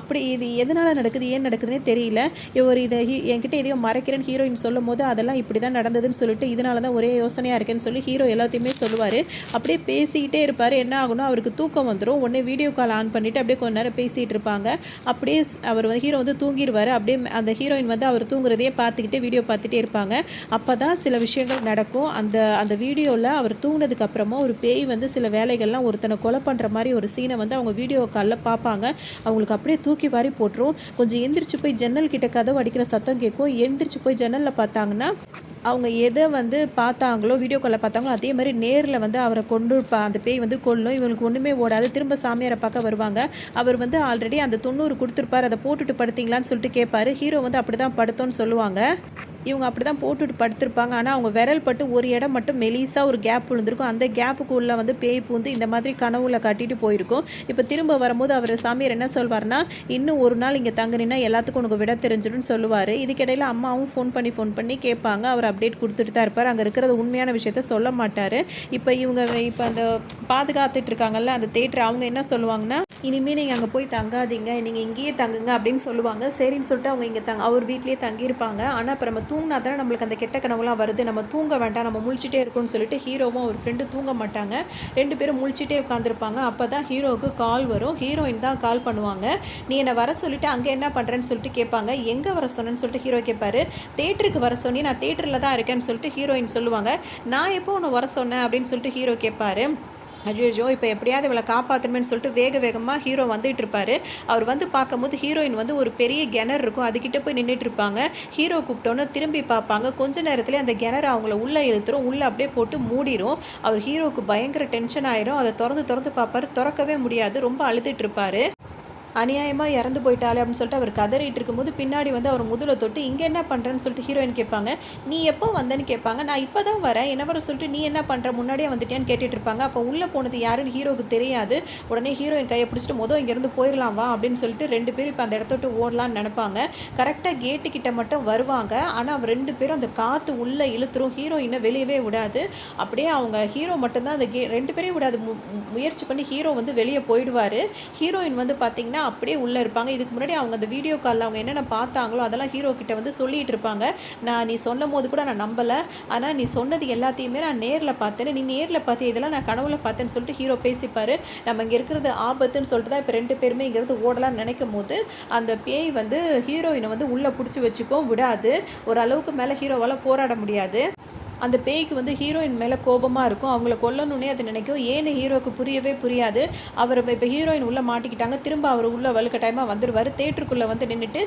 அப்படி இது எதனால் நடக்குது, ஏன் நடக்குதுன்னே தெரியல. இவர் இதை என்கிட்ட எதையும் மறைக்கிறேன்னு ஹீரோயின் சொல்லும் போது அதெல்லாம் இப்படி தான் நடந்ததுன்னு சொல்லிட்டு இதனால தான் ஒரே யோசனையாக இருக்குன்னு சொல்லி ஹீரோ எல்லாத்தையுமே சொல்லுவார். அப்படியே பேசிக்கிட்டே இருப்பார். என்ன ஆகுனா அவருக்கு தூக்கம் வந்துடும். உடனே வீடியோ கால் ஆன் பண்ணிவிட்டு அப்படியே கொஞ்ச நேரம் பேசிகிட்டு இருப்பாங்க. அப்படியே அவர் வந்து ஹீரோ வந்து தூங்கிடுவார். அப்படியே அந்த ஹீரோயின் வந்து அவர் தூங்குறதையே பார்த்துக்கிட்டு வீடியோ பார்த்துட்டே இருப்பாங்க. அப்போ தான் சில விஷயங்கள் நடக்கும். அந்த வீடியோவில் அவர் தூங்கினதுக்கு அப்புறமா ஒரு பேய் வந்து சில வேலைகள்லாம் ஒருத்தனை கொலை பண்ணுற மாதிரி ஒரு சீனை வந்து அவங்க வீடியோ காலில் பார்ப்பாங்க. அவங்களுக்கு அப்படியே தூக்கி வாரி போட்டுரும். கொஞ்சம் எந்திரிச்சு போய் ஜன்னல் கிட்ட கதவு அடிக்கிற சத்தம் கேட்கும். எந்திரிச்சு போய் ஜன்னலில் பார்த்தாங்கன்னா அவங்க எதை வந்து பார்த்தாங்களோ, வீடியோ கால்ல பார்த்தாங்களோ, அதே மாரி நேர்ல வந்து அவர அந்த பேய் வந்து கொல்லும். இவங்களுக்கு ஒண்ணுமே ஓடாது. திரும்ப சாமியார பார்க்க வருவாங்க. அவர் வந்து ஆல்ரெடி அந்த 90 குடுத்துருப்பாரு. அத போட்டுட்டு படுத்தீங்களான்னு சொல்லிட்டு கேட்பாரு. ஹீரோ வந்து அப்படிதான் படுத்தோம்ன்னு சொல்லுவாங்க. இவங்க அப்படிதான் போட்டுட்டு படுத்திருப்பாங்க. ஆனா, அவங்க விரல் பட்டு ஒரு இடம் மட்டும் மெலிசா ஒரு கேப் விழுந்திருக்கும். அந்த கேப்புக்குள்ள வந்து பேய் பூந்து இந்த மாதிரி கனவுல காட்டிட்டு போயிருக்கும். இப்ப திரும்ப வரும்போது அவரு சாமியார் என்ன சொல்வாருன்னா, "இன்னும் ஒரு நாள் இங்க தங்குனீன்னா எல்லாத்துக்கும் உனக்கு விடை தெரிஞ்சிடும்னு" சொல்லுவாரு. இதுக்கிடையில அம்மாவும் ஃபோன் பண்ணி கேட்பாங்க. அவர் அப்டேட் குடுத்துட்டு தான் இருப்பாரு. அங்க இருக்கிறது உண்மையான விஷயத்த சொல்ல மாட்டாரு. இப்ப அந்த பாதுகாத்துட்டு இருக்காங்கல்ல அந்த தியேட்டர் அவங்க என்ன சொல்லுவாங்கன்னா, "இனிமே நீங்க அங்க போய் தங்காதீங்க. நீங்க இங்கேயே தங்குங்க" அப்படின்னு சொல்லுவாங்க. சரின்னு சொல்லிட்டு அவங்க இங்க அவர் வீட்லயே தங்கியிருப்பாங்க. ஆனா அப்ப நம்ம தூங்கினா தானே நம்மளுக்கு அந்த கெட்ட கனவுலாம் வருது. நம்ம தூங்க வேண்டாம். நம்ம முழிச்சிட்டே இருக்கோம்னு சொல்லிட்டு ஹீரோவும் அவர் ஃப்ரெண்டு தூங்க மாட்டாங்க. 2 பேரும் முழிச்சிட்டே உட்காந்துருப்பாங்க. அப்பதான் ஹீரோவுக்கு கால் வரும். ஹீரோயின் தான் கால் பண்ணுவாங்க. "நீ என்ன வர சொல்லிட்டு அங்க என்ன பண்றேன்னு" சொல்லிட்டு கேட்பாங்க. "எங்க வர சொன்னேன்னு" சொல்லிட்டு ஹீரோ கேட்பாரு. "தியேட்டருக்கு வர சொன்னி, நான் தியேட்டர்ல தான் இருக்கேன்னு" சொல்லிட்டு ஹீரோயின் சொல்லுவாங்க. "நான் எப்போ உன்னை வர சொன்னேன்" அப்படின்னு சொல்லிட்டு ஹீரோ கேட்பாரு. ஐயோ இப்போ எப்படியாவது இவளை காப்பாற்றணுமேனு சொல்லிட்டு வேகமாக ஹீரோ வந்துட்டு இருப்பாரு. அவர் வந்து பார்க்கும்போது ஹீரோயின் வந்து ஒரு பெரிய கிணறு இருக்கும். அதுக்கிட்ட போய் நின்றுட்டு இருப்பாங்க. ஹீரோ கூப்பிட்டோன்னு திரும்பி பார்ப்பாங்க. கொஞ்ச நேரத்தில் அந்த கிணறு அவங்கள உள்ளே இழுத்துரும். உள்ளே அப்படியே போட்டு மூடிடும். அவர் ஹீரோவுக்கு பயங்கர டென்ஷன் ஆயிரும். அதை திறந்து பார்ப்பாரு. திறக்கவே முடியாது. ரொம்ப அழுதுட்டு இருப்பாரு. அநியாயமாக இறந்து போயிட்டாலே அப்படின்னு சொல்லிட்டு அவர் கதறிட்டு இருக்கும்போது பின்னாடி வந்து அவர் முதுல தொட்டு, "இங்கே என்ன பண்ணுறேன்னு" சொல்லிட்டு ஹீரோயின் கேட்பாங்க. "நீ எப்போ வந்தேன்னு" கேட்பாங்க. "நான் இப்போ தான் வரேன். என்ன வர சொல்லிட்டு நீ என்ன பண்ணுற, முன்னாடியே வந்துட்டேன்னு" கேட்டுட்டு இருப்பாங்க. அப்போ உள்ளே போனது யாருன்னு ஹீரோவுக்கு தெரியாது. உடனே ஹீரோயின் கையை பிடிச்சிட்டு இங்கேருந்து போயிடலாம் வா அப்படின்னு சொல்லிட்டு 2 பேரும் இப்போ அந்த இடத்த விட்டு ஓடலான்னு நினைப்பாங்க. கரெக்டாக கேட்டுக்கிட்ட மட்டும் வருவாங்க. ஆனால் அவர் 2 பேரும் அந்த காற்று உள்ளே இழுத்துரும். ஹீரோயினை வெளியவே விடாது. அப்படியே அவங்க ஹீரோ மட்டும்தான் அந்த 2 பேரையும் விடாது. முயற்சி பண்ணி ஹீரோ வந்து வெளியே போயிடுவார். ஹீரோயின் வந்து பார்த்தீங்கன்னா அப்படியே உள்ளே இருப்பாங்க. இதுக்கு முன்னாடி அவங்க அந்த வீடியோ காலில் அவங்க என்னென்ன பார்த்தாங்களோ அதெல்லாம் ஹீரோ கிட்ட வந்து சொல்லிட்டு இருப்பாங்க. "நீ சொன்னும் போது கூட நான் நம்பலை. ஆனால் நீ சொன்னது எல்லாத்தையுமே நான் நேரில் பார்த்தேன். நீ நேரில் பார்த்து இதெல்லாம் நான் கனவுல பார்த்தேன்னு" சொல்லிட்டு ஹீரோ பேசிப்பாரு. நம்ம இங்கே இருக்கிறது ஆபத்துன்னு சொல்லிட்டு தான் இப்போ 2 பேருமே இங்கேருந்து ஓடலாம்னு நினைக்கும் போது அந்த பேய் வந்து ஹீரோயினை வந்து உள்ளே பிடிச்சி வச்சுக்கும் விடாது. ஒரு அளவுக்கு மேலே ஹீரோவால் போராட முடியாது. அந்த பேய்க்கு வந்து ஹீரோயின் மேலே கோபமாக இருக்கும். அவங்கள கொல்லணுன்னே அது நினைக்கும். ஏன்னு ஹீரோவுக்கு புரியவே புரியாது. அவர் இப்போ ஹீரோயின் உள்ளே மாட்டிக்கிட்டாங்க. திரும்ப அவர் உள்ளே வலுக்கட்டாயமாக வந்துடுவார். தேட்டருக்குள்ளே வந்து நின்றுட்டு,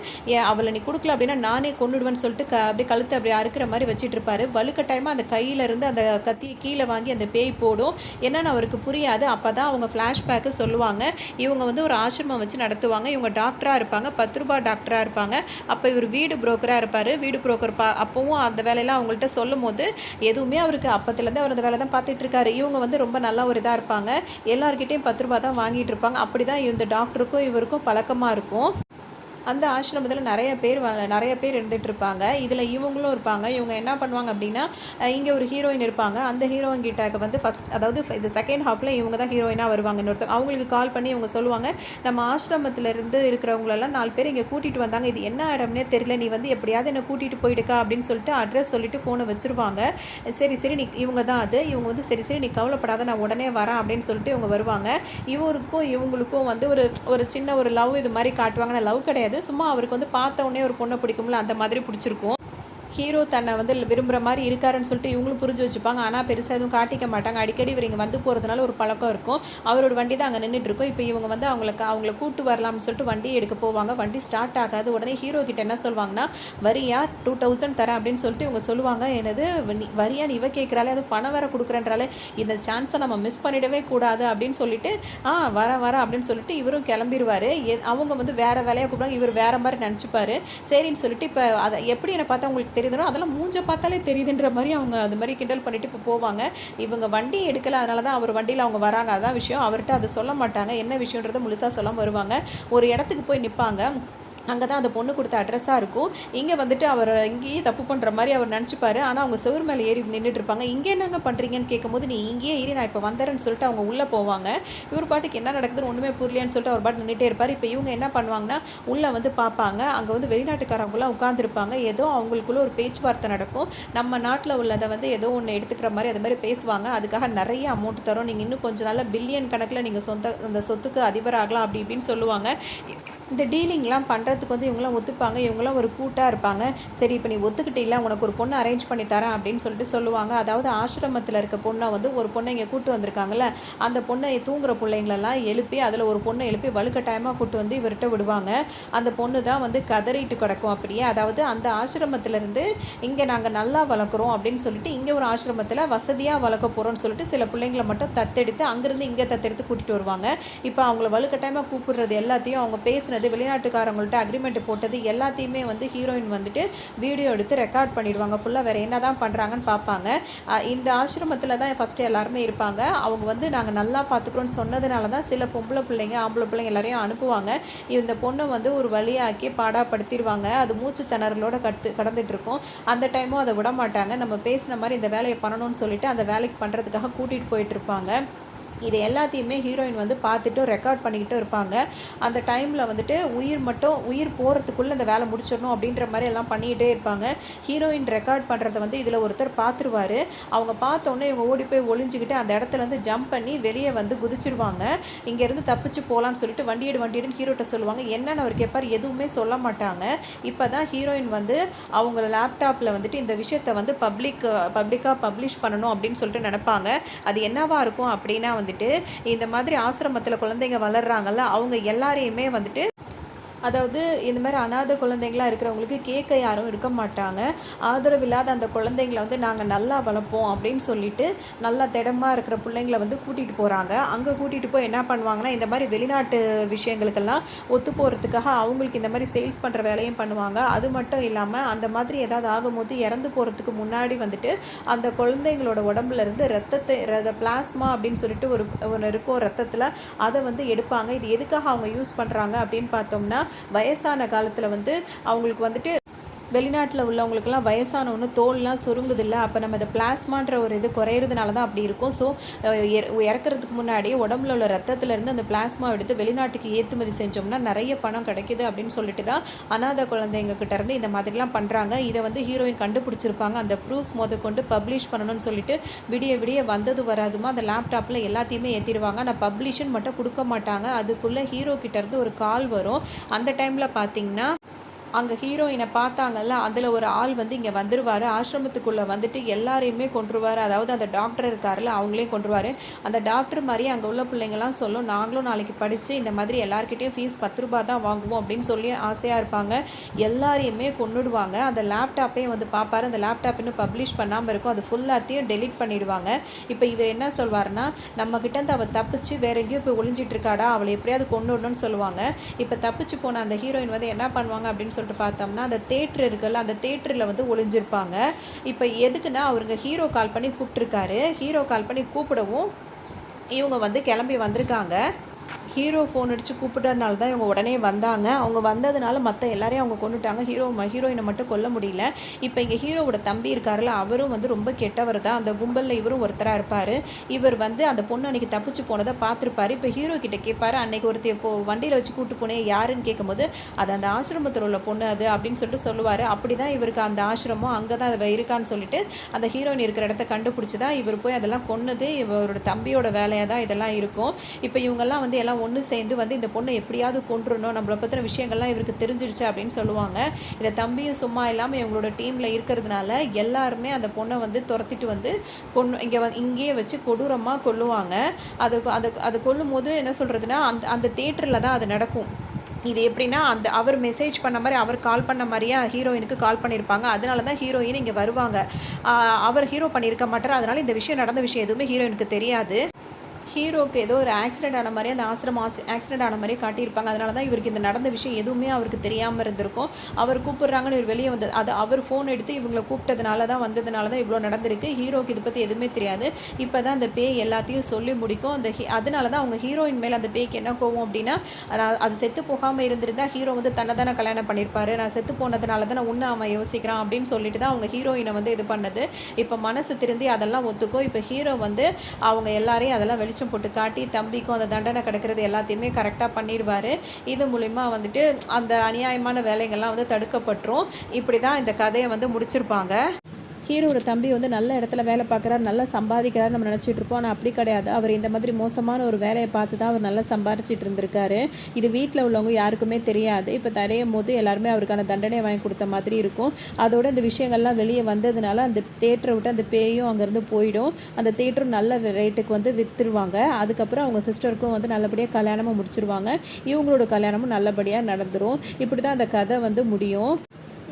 அவளை நீ கொடுக்கல அப்படின்னா நானே கொன்னுடுவேன்னு சொல்லிட்டு அப்படியே கழுத்தை அப்படியே அறுக்கிற மாதிரி வச்சுட்டு இருப்பாரு. வலுக்கட்டாயமாக அந்த கையிலேருந்து அந்த கத்தியை கீழே வாங்கி அந்த பேய் போடும். என்னன்னு அவருக்கு புரியாது. அப்போ தான் அவங்க ஃப்ளாஷ்பேக்கு சொல்லுவாங்க. இவங்க வந்து ஒரு ஆசிரமம் வச்சு நடத்துவாங்க. இவங்க டாக்டராக இருப்பாங்க. 10 ரூபா டாக்டராக இருப்பாங்க. அப்போ இவர் வீடு புரோக்கராக இருப்பார். வீடு புரோக்கர் அப்போவும் அந்த வேலையெல்லாம் அவங்கள்ட்ட சொல்லும் போது எதுவுமே அவருக்கு அப்பத்துலேருந்து அவர் அந்த வேலை தான் பார்த்துட்டு இருக்காரு. இவங்க வந்து ரொம்ப நல்லா ஒரு இதாக இருப்பாங்க. எல்லார்கிட்டையும் 10 ரூபா தான் வாங்கிட்டு இருப்பாங்க. அப்படி தான் இந்த டாக்டருக்கும் இவருக்கும் பழக்கமாக இருக்கும். அந்த ஆசிரமத்தில் நிறைய பேர் இருந்துட்டு இருப்பாங்க. இதில் இவங்களும் இருப்பாங்க. இவங்க என்ன பண்ணுவாங்க அப்படின்னா, இங்கே ஒரு ஹீரோயின் இருப்பாங்க. அந்த ஹீரோயின் கிட்ட வந்து அதாவது இது செகண்ட் ஹாஃபில் இவங்க தான் ஹீரோயினாக வருவாங்க. இன்னொருத்தர் அவங்களுக்கு கால் பண்ணி இவங்க சொல்லுவாங்க, "நம்ம ஆசிரமத்திலேருந்து இருக்கிறவங்களெல்லாம் 4 பேர் இங்கே கூட்டிகிட்டு வந்தாங்க. இது என்ன இடம்னே தெரியல. நீ வந்து எப்படியாவது என்னை கூட்டிகிட்டு போயிடுக்கா" அப்படின்னு சொல்லிட்டு அட்ரஸ் சொல்லிட்டு ஃபோனை வச்சுருவாங்க. சரி நீ இவங்க தான் அது. இவங்க வந்து சரி நீ கவலைப்படாத, நான் உடனே வரேன் அப்படின்னு சொல்லிட்டு இவங்க வருவாங்க. இவங்களுக்கும் வந்து ஒரு சின்ன ஒரு லவ் இது மாதிரி காட்டுவாங்க. நான் லவ் கிடையாது, சும்மா அவருக்கு வந்து பார்த்த உடனே ஒரு பொண்ணை பிடிக்கும்ல அந்த மாதிரி பிடிச்சிருக்கும். ஹீரோ தன்னை வந்து விரும்புகிற மாதிரி இருக்காருன்னு சொல்லிட்டு இவங்களும் புரிஞ்சு வச்சுப்பாங்க. ஆனால் பெருசாக எதுவும் காட்டிக்க மாட்டாங்க. அடிக்கடி இவர் இங்கே வந்து போகிறதுனால ஒரு பழக்கம் இருக்கும். அவரோட வண்டி தான் அங்கே நின்றுட்டுருக்கும். இப்போ இவங்க வந்து அவங்கள கூட்டு வரலாம்னு சொல்லிட்டு வண்டி எடுக்க போவாங்க. வண்டி ஸ்டார்ட் ஆகாது. உடனே ஹீரோ கிட்ட என்ன சொல்லுவாங்கன்னா, "வரியா 2000 தரேன்" அப்படின்னு சொல்லிட்டு இவங்க சொல்லுவாங்க. "என்னது வரியா, இவ கேட்குறாலே, அது பணம் வேற கொடுக்குறேன்றாலே, இந்த சான்ஸை நம்ம மிஸ் பண்ணிடவே கூடாது" அப்படின்னு சொல்லிட்டு வரேன் அப்படின்னு சொல்லிட்டு இவரும் கிளம்பிடுவார். அவங்க வந்து வேறு வேலையாக கூப்பிடுவாங்க. இவர் வேறு மாதிரி நினச்சிப்பாரு. சரின்னு சொல்லிட்டு இப்போ அதை எப்படி என்னை பார்த்தா உங்களுக்கு தெரியுதுனோ அதெல்லாம் மூஞ்ச பார்த்தாலே தெரியுதுன்ற மாதிரி அவங்க அது மாதிரி கிண்டல் பண்ணிட்டு இப்போ போவாங்க. இவங்க வண்டி எடுக்கல, அதனால தான் அவர் வண்டியில் அவங்க வராங்க. அதான் விஷயம். அவர்கிட்ட அதை சொல்ல மாட்டாங்க. என்ன விஷயன்றதை முழுசாக சொல்லாமல் வருவாங்க. ஒரு இடத்துக்கு போய் நிற்பாங்க. அங்கே தான் அந்த பொண்ணு கொடுத்த அட்ரஸாக இருக்கும். இங்கே வந்துட்டு அவர் இங்கேயே தப்பு பண்ணுற மாதிரி அவர் நினச்சிப்பாரு. ஆனால் அவங்க செவுர் மேலே ஏறி நின்றுட்டு இருப்பாங்க. "இங்கே என்னங்க பண்ணுறீங்கன்னு" கேட்கும்போது, "நீ இங்கேயே ஏறி, நான் இப்போ வந்துடுறேன்னு" சொல்லிட்டு அவங்க உள்ளே போவாங்க. இவர் பாட்டுக்கு என்ன நடக்குதுன்னு ஒன்றுமே புரியலையான்னு சொல்லிட்டு அவர் பாட்டு நின்றுட்டே இருப்பார். இப்போ இவங்க என்ன பண்ணுவாங்கன்னா, உள்ளே வந்து பார்ப்பாங்க. அங்கே வந்து வெளிநாட்டுக்காரவங்களாம் உட்காந்துருப்பாங்க. ஏதோ அவங்களுக்குள்ள ஒரு பேச்சுவார்த்தை நடக்கும். நம்ம நாட்டில் உள்ளதை வந்து ஏதோ ஒன்று எடுத்துக்கிற மாதிரி அது மாதிரி பேசுவாங்க. அதுக்காக நிறைய அமௌண்ட் தரும், நீங்கள் இன்னும் கொஞ்சம் நாள் பில்லியன் கணக்கில் நீங்கள் அந்த சொத்துக்கு அதிபராகலாம் அப்படி இப்படின்னு சொல்லுவாங்க. இந்த டீலிங்லாம் பண்ணுறதுக்கு வந்து இவங்களாம் ஒத்துப்பாங்க. இவங்களாம் ஒரு கூட்டாக இருப்பாங்க. சரி இப்போ நீ ஒத்துக்கிட்டீல்ல, உனக்கு ஒரு பொண்ணு அரேஞ்ச் பண்ணி தரேன் அப்படின்னு சொல்லிட்டு சொல்லுவாங்க. அதாவது ஆசிரமத்தில் இருக்க பொண்ணை வந்து ஒரு பொண்ணை இங்கே கூட்டு வந்திருக்காங்கல்ல, அந்த பொண்ணை தூங்குற பிள்ளைங்களெல்லாம் எழுப்பி அதில் ஒரு பொண்ணை எழுப்பி வலுக்கட்டாயமாக கூட்டு வந்து இவர்கிட்ட விடுவாங்க. அந்த பொண்ணு தான் வந்து கதறிட்டு கிடக்கும் அப்படியே. அதாவது அந்த ஆசிரமத்திலேருந்து இங்கே நாங்கள் நல்லா வளர்க்குறோம் அப்படின்னு சொல்லிட்டு இங்கே ஒரு ஆசிரமத்தில் வசதியாக வளர்க்க போகிறோம்னு சொல்லிட்டு சில பிள்ளைங்களை மட்டும் தத்தெடுத்து அங்கேருந்து இங்கே தத்தெடுத்து கூட்டிகிட்டு வருவாங்க. இப்போ அவங்கள வலுக்கட்டாயமாக கூப்பிடுறது எல்லாத்தையும் அவங்க பேசுனது வெளிநாட்டுக்காரங்கள்ட்ட அக்ரிமெண்ட் போட்டது எல்லாத்தையுமே வந்து ஹீரோயின் வந்துட்டு வீடியோ எடுத்து ரெக்கார்ட் பண்ணிடுவாங்க. ஃபுல்லாக வேறு என்ன தான் பண்ணுறாங்கன்னு பார்ப்பாங்க. இந்த ஆசிரமத்தில் தான் ஃபஸ்ட்டு எல்லாருமே இருப்பாங்க. அவங்க வந்து நாங்கள் நல்லா பார்த்துக்குறோன்னு சொன்னதுனால தான் சில பொம்பளை பிள்ளைங்க ஆம்பளை பிள்ளைங்க எல்லாரையும் அனுப்புவாங்க. இந்த பொண்ணை வந்து ஒரு வழியாக்கி பாடாப்படுத்திடுவாங்க. அது மூச்சு திணறலோட கடந்துட்டு இருக்கும். அந்த டைமும் அதை விட மாட்டாங்க. நம்ம பேசின மாதிரி இந்த வேலையை பண்ணணும்னு சொல்லிட்டு அந்த வேலைக்கு பண்ணுறதுக்காக கூட்டிகிட்டு போயிட்டு இருப்பாங்க. இது எல்லாத்தையுமே ஹீரோயின் வந்து பார்த்துட்டு ரெக்கார்ட் பண்ணிக்கிட்டு இருப்பாங்க. அந்த டைமில் வந்துட்டு உயிர் போகிறதுக்குள்ளே இந்த வேலை முடிச்சிடணும் அப்படின்ற மாதிரி எல்லாம் பண்ணிக்கிட்டே இருப்பாங்க. ஹீரோயின் ரெக்கார்ட் பண்ணுறத வந்து இதில் ஒருத்தர் பார்த்துருவார். அவங்க பார்த்தோன்னே இவங்க ஓடி போய் ஒளிஞ்சிக்கிட்டு அந்த இடத்துலேருந்து ஜம்ப் பண்ணி வெளியே வந்து குதிச்சிருவாங்க. இங்கேருந்து தப்பிச்சு போகலான்னு சொல்லிட்டு வண்டியடுன்னு ஹீரோட்ட சொல்லுவாங்க. என்னென்னு அவர் கேட்பார். எதுவுமே சொல்ல மாட்டாங்க. இப்போ தான் ஹீரோயின் வந்து அவங்க லேப்டாப்பில் வந்துட்டு இந்த விஷயத்தை வந்து பப்ளிக்காக பப்ளிஷ் பண்ணணும் அப்படின்னு சொல்லிட்டு நினைப்பாங்க. அது என்னவா இருக்கும் அப்படின்னா வந்துட்டு இந்த மாதிரி ஆசிரமத்தில் குழந்தைங்க வளர்றாங்கல்ல, அவங்க எல்லாரையுமே வந்துட்டு அதாவது இந்த மாதிரி அநாத குழந்தைங்களாக இருக்கிறவங்களுக்கு கேட்க யாரும் இருக்க மாட்டாங்க. ஆதரவு இல்லாத அந்த குழந்தைங்களை வந்து நாங்கள் நல்லா வளர்ப்போம் அப்படின்னு சொல்லிட்டு நல்லா திடமாக இருக்கிற பிள்ளைங்களை வந்து கூட்டிகிட்டு போகிறாங்க. அங்கே கூட்டிகிட்டு போய் என்ன பண்ணுவாங்கன்னா, இந்த மாதிரி வெளிநாட்டு விஷயங்களுக்கெல்லாம் ஒத்து போகிறதுக்காக அவங்களுக்கு இந்த மாதிரி சேல்ஸ் பண்ணுற வேலையும் பண்ணுவாங்க. அது மட்டும் இல்லாமல் அந்த மாதிரி ஏதாவது ஆகும்போது இறந்து போகிறதுக்கு முன்னாடி வந்துட்டு அந்த குழந்தைங்களோட உடம்புல இருந்து பிளாஸ்மா அப்படின்னு சொல்லிட்டு ஒன்று இருக்கும் ரத்தத்தில், அதை வந்து எடுப்பாங்க. இது எதுக்காக அவங்க யூஸ் பண்ணுறாங்க அப்படின்னு பார்த்தோம்னா, வயசான காலத்தில் வந்து அவங்களுக்கு வந்துட்டு வெளிநாட்டில் உள்ளவங்களுக்கெல்லாம் வயசானவொன்று தோல்லாம் சுருங்குதில்ல, அப்போ நம்ம இந்த பிளாஸ்மான்ற ஒரு இது குறையிறதுனால தான் அப்படி இருக்கும். ஸோ இறக்கிறதுக்கு முன்னாடி உடம்புல உள்ள ரத்தத்துலேருந்து அந்த பிளாஸ்மா எடுத்து வெளிநாட்டுக்கு ஏற்றுமதி செஞ்சோம்னா நிறைய பணம் கிடைக்கிது அப்படின்னு சொல்லிட்டு தான் அநாத குழந்தைங்கக்கிட்ட இருந்து இந்த மாதிரிலாம் பண்ணுறாங்க. இதை வந்து ஹீரோயின் கண்டுபிடிச்சிருப்பாங்க. அந்த ப்ரூஃப் கொண்டு பப்ளிஷ் பண்ணணும்னு சொல்லிட்டு விடிய வந்தது வராதுமா அந்த லேப்டாப்பில் எல்லாத்தையுமே ஏற்றிடுவாங்க. ஆனால் பப்ளிஷன் மட்டும் கொடுக்க மாட்டாங்க. அதுக்குள்ளே ஹீரோ கிட்டேருந்து ஒரு கால் வரும். அந்த டைமில் பார்த்திங்கன்னா அங்கே ஹீரோயினை பார்த்தாங்கல்ல, அதில் ஒரு ஆள் வந்து இங்கே வந்துடுவார். ஆசிரமத்துக்குள்ளே வந்துட்டு எல்லாரையுமே கொண்டுருவார். அதாவது அந்த டாக்டர் இருக்கார்ல, அவங்களையும் கொண்டுருவார். அந்த டாக்டர் மாதிரி அங்கே உள்ள பிள்ளைங்கள்லாம் சொல்லும், நாங்களும் நாளைக்கு படித்து இந்த மாதிரி எல்லாருக்கிட்டையும் ஃபீஸ் 10 ரூபா தான் வாங்குவோம் அப்படின்னு சொல்லி ஆசையாக இருப்பாங்க. எல்லாரையுமே கொண்டுடுவாங்க. அந்த லேப்டாப்பையும் வந்து பார்ப்பார். அந்த லேப்டாப் இன்னும் பப்ளிஷ் பண்ணாமல் இருக்கும். அது ஃபுல்லாத்தையும் டெலிட் பண்ணிடுவாங்க. இப்போ இவர் என்ன சொல்வார்னா, நம்மக்கிட்டேருந்து அவள் தப்பிச்சு வேற எங்கேயோ போய் ஒளிஞ்சிட்டு இருக்காடா, அவளை எப்படியாவது கொண்டு விடணும்னு சொல்லுவாங்க. இப்போ தப்பிச்சு போன அந்த ஹீரோயின் வந்து என்ன பண்ணுவாங்க அப்படின்னு சொல்லிட்டு பார்த்தோம்னா, அந்த தேட்டர் இருக்குல்ல, அந்த தேட்டரில் வந்து ஒளிஞ்சிருப்பாங்க. இப்போ எதுக்குன்னா, அவருங்க ஹீரோ கால் பண்ணி கூப்பிட்டுருக்காரு. ஹீரோ கால் பண்ணி கூப்பிடவும் இவங்க வந்து கிளம்பி வந்திருக்காங்க. ஹீரோ ஃபோன் அடித்து கூப்பிட்டதுனால தான் இவங்க உடனே வந்தாங்க. அவங்க வந்ததுனால மற்ற எல்லாரையும் அவங்க கொண்டுட்டாங்க. ஹீரோயினை மட்டும் கொல்ல முடியல. இப்போ இங்கே ஹீரோவோட தம்பி இருக்காருல்ல, அவரும் வந்து ரொம்ப கெட்டவர் தான். அந்த கும்பலில் இவரும் ஒருத்தராக இருப்பார். இவர் வந்து அந்த பொண்ணு அன்றைக்கி தப்பிச்சு போனதை பார்த்துருப்பாரு. இப்போ ஹீரோ கிட்டே கேட்பாரு, அன்றைக்கி ஒருத்தர் இப்போது வண்டியில் வச்சு கூப்பிட்டு போனேன் யாருன்னு கேட்கும்போது, அது அந்த ஆசிரமத்தில் உள்ள பொண்ணு அது அப்படின்னு சொல்லிட்டு சொல்லுவார். அப்படி தான் இவருக்கு அந்த ஆசிரமம் அங்கே தான் அது இருக்கான்னு சொல்லிட்டு அந்த ஹீரோயின் இருக்கிற இடத்த கண்டுபிடிச்சி தான் இவர் போய் அதெல்லாம் கொன்னது இவரோட தம்பியோட வேலையாக தான் இதெல்லாம் இருக்கும். இப்போ இவங்கெல்லாம் வந்து எல்லாம் ஒன்று சேர்ந்து வந்து இந்த பொண்ணை எப்படியாவது கொண்டுறணும், நம்மளை பற்றின விஷயங்கள்லாம் இவருக்கு தெரிஞ்சிடுச்சு அப்படின்னு சொல்லுவாங்க. இந்த தம்பியும் சும்மா இல்லாமல் இவங்களோட டீமில் இருக்கிறதுனால எல்லாருமே அந்த பொண்ணை வந்து துரத்திட்டு வந்து இங்கேயே வச்சு கொடூரமாக கொல்லுவாங்க. அது கொல்லும் போது என்ன சொல்கிறதுனா, அந்த தேட்டரில் தான் அது நடக்கும். இது எப்படின்னா, அவர் மெசேஜ் பண்ண மாதிரி அவர் கால் பண்ண மாதிரியே ஹீரோயினுக்கு கால் பண்ணியிருப்பாங்க. அதனால தான் ஹீரோயின் இங்கே வருவாங்க. அவர் ஹீரோ பண்ணியிருக்க மாட்டார். அதனால் இந்த விஷயம் நடந்த விஷயம் எதுவுமே ஹீரோயினுக்கு தெரியாது. ஹீரோக்கு ஏதோ ஒரு ஆக்சிடென்ட் ஆன மாதிரி அந்த ஆக்சிடென்ட் ஆன மாதிரி காட்டியிருப்பாங்க. அதனால தான் இவருக்கு இந்த நடந்த விஷயம் எதுவுமே அவருக்கு தெரியாமல் இருந்திருக்கும். அவர் கூப்பிட்றாங்கன்னு இவர் வெளியே வந்து அது அவர் ஃபோன் எடுத்து இவங்களை கூப்பிட்டதுனால தான் இவ்வளோ நடந்திருக்கு. ஹீரோக்கு இதை பற்றி எதுவுமே தெரியாது. இப்போ தான் அந்த பேய் எல்லாத்தையும் சொல்லி முடிக்கும். அதனால தான் அவங்க ஹீரோயின் மேலே அந்த பேய்க்கு என்ன கோவம் அப்படின்னா, அது செத்து போகாமல் இருந்திருந்தால் ஹீரோ வந்து தன்னை தானே கல்யாணம் பண்ணியிருப்பாரு. நான் செத்து போனதுனால தான் நான் உன்னை அவன் யோசிக்கிறான் அப்படின்னு சொல்லிட்டு தான் அவங்க ஹீரோயினை வந்து இது பண்ணது. இப்போ மனசு திருந்தி அதெல்லாம் ஒத்துக்கும். இப்போ ஹீரோ வந்து அவங்க எல்லாரையும் அதெல்லாம் வெளிச்சம் போட்டு காட்டி தம்பிக்கும் அந்த தண்டனை கிடைக்கிறது எல்லாத்தையுமே கரெக்டாக பண்ணிடுவார். இது மூலிமா வந்துட்டு அந்த அநியாயமான வேலைகள்லாம் வந்து தடுக்கப்பட்டுரும். இப்படி தான் இந்த கதையை வந்து முடிச்சிருப்பாங்க. ஹீரோட தம்பி வந்து நல்ல இடத்துல வேலை பார்க்குறாரு, நல்லா சம்பாதிக்கிறாரு நம்ம நினச்சிட்டு இருப்போம். ஆனால் அப்படி கிடையாது. அவர் இந்த மாதிரி மோசமான ஒரு வேலையை பார்த்து தான் அவர் நல்லா சம்பாரிச்சிட்டு இருந்திருக்காரு. இது வீட்டில் உள்ளவங்க யாருக்குமே தெரியாது. இப்போ தடையும் போது எல்லாருமே அவருக்கான தண்டனை வாங்கி கொடுத்த மாதிரி இருக்கும். அதோட இந்த விஷயங்கள்லாம் வெளியே வந்ததுனால அந்த தேட்டரை விட்டு அந்த பேயும் அங்கேருந்து போயிடும். அந்த தேட்டரும் நல்ல ரேட்டுக்கு வந்து விற்றுருவாங்க. அதுக்கப்புறம் அவங்க சிஸ்டருக்கும் வந்து நல்லபடியாக கல்யாணமும் முடிச்சிருவாங்க. இவங்களோட கல்யாணமும் நல்லபடியாக நடந்துடும். இப்படி தான் அந்த கதை வந்து முடியும்.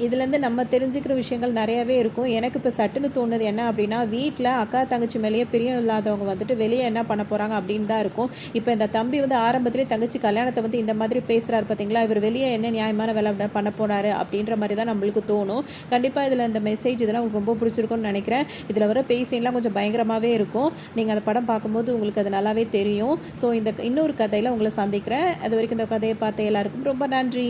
இதுலேருந்து நம்ம தெரிஞ்சுக்கிற விஷயங்கள் நிறையாவே இருக்கும். எனக்கு இப்போ சட்டுன்னு தோணுது என்ன அப்படின்னா, வீட்டில் அக்கா தங்கச்சி மேலேயே பிரியம் இல்லாதவங்க வந்துட்டு வெளியே என்ன பண்ண போகிறாங்க அப்படின்னு தான் இருக்கும். இப்போ இந்த தம்பி வந்து ஆரம்பத்திலே தங்கச்சி கல்யாணத்தை வந்து இந்த மாதிரி பேசுகிறாரு பார்த்தீங்களா, இவர் வெளியே என்ன நியாயமான வேலை பண்ண போகிறாரு அப்படின்ற மாதிரி தான் நம்மளுக்கு தோணும். கண்டிப்பாக இதில் இந்த மெசேஜ் இதெல்லாம் உங்களுக்கு ரொம்ப பிடிச்சிருக்கும்னு நினைக்கிறேன். இதில் வர பேசின்லாம் கொஞ்சம் பயங்கரமாகவே இருக்கும். நீங்கள் அந்த படம் பார்க்கும்போது உங்களுக்கு அது நல்லாவே தெரியும். ஸோ இந்த இன்னொரு கதையில் உங்களை சந்திக்கிறேன். அது வரைக்கும் இந்த கதையை பார்த்த எல்லாருக்கும் ரொம்ப நன்றி.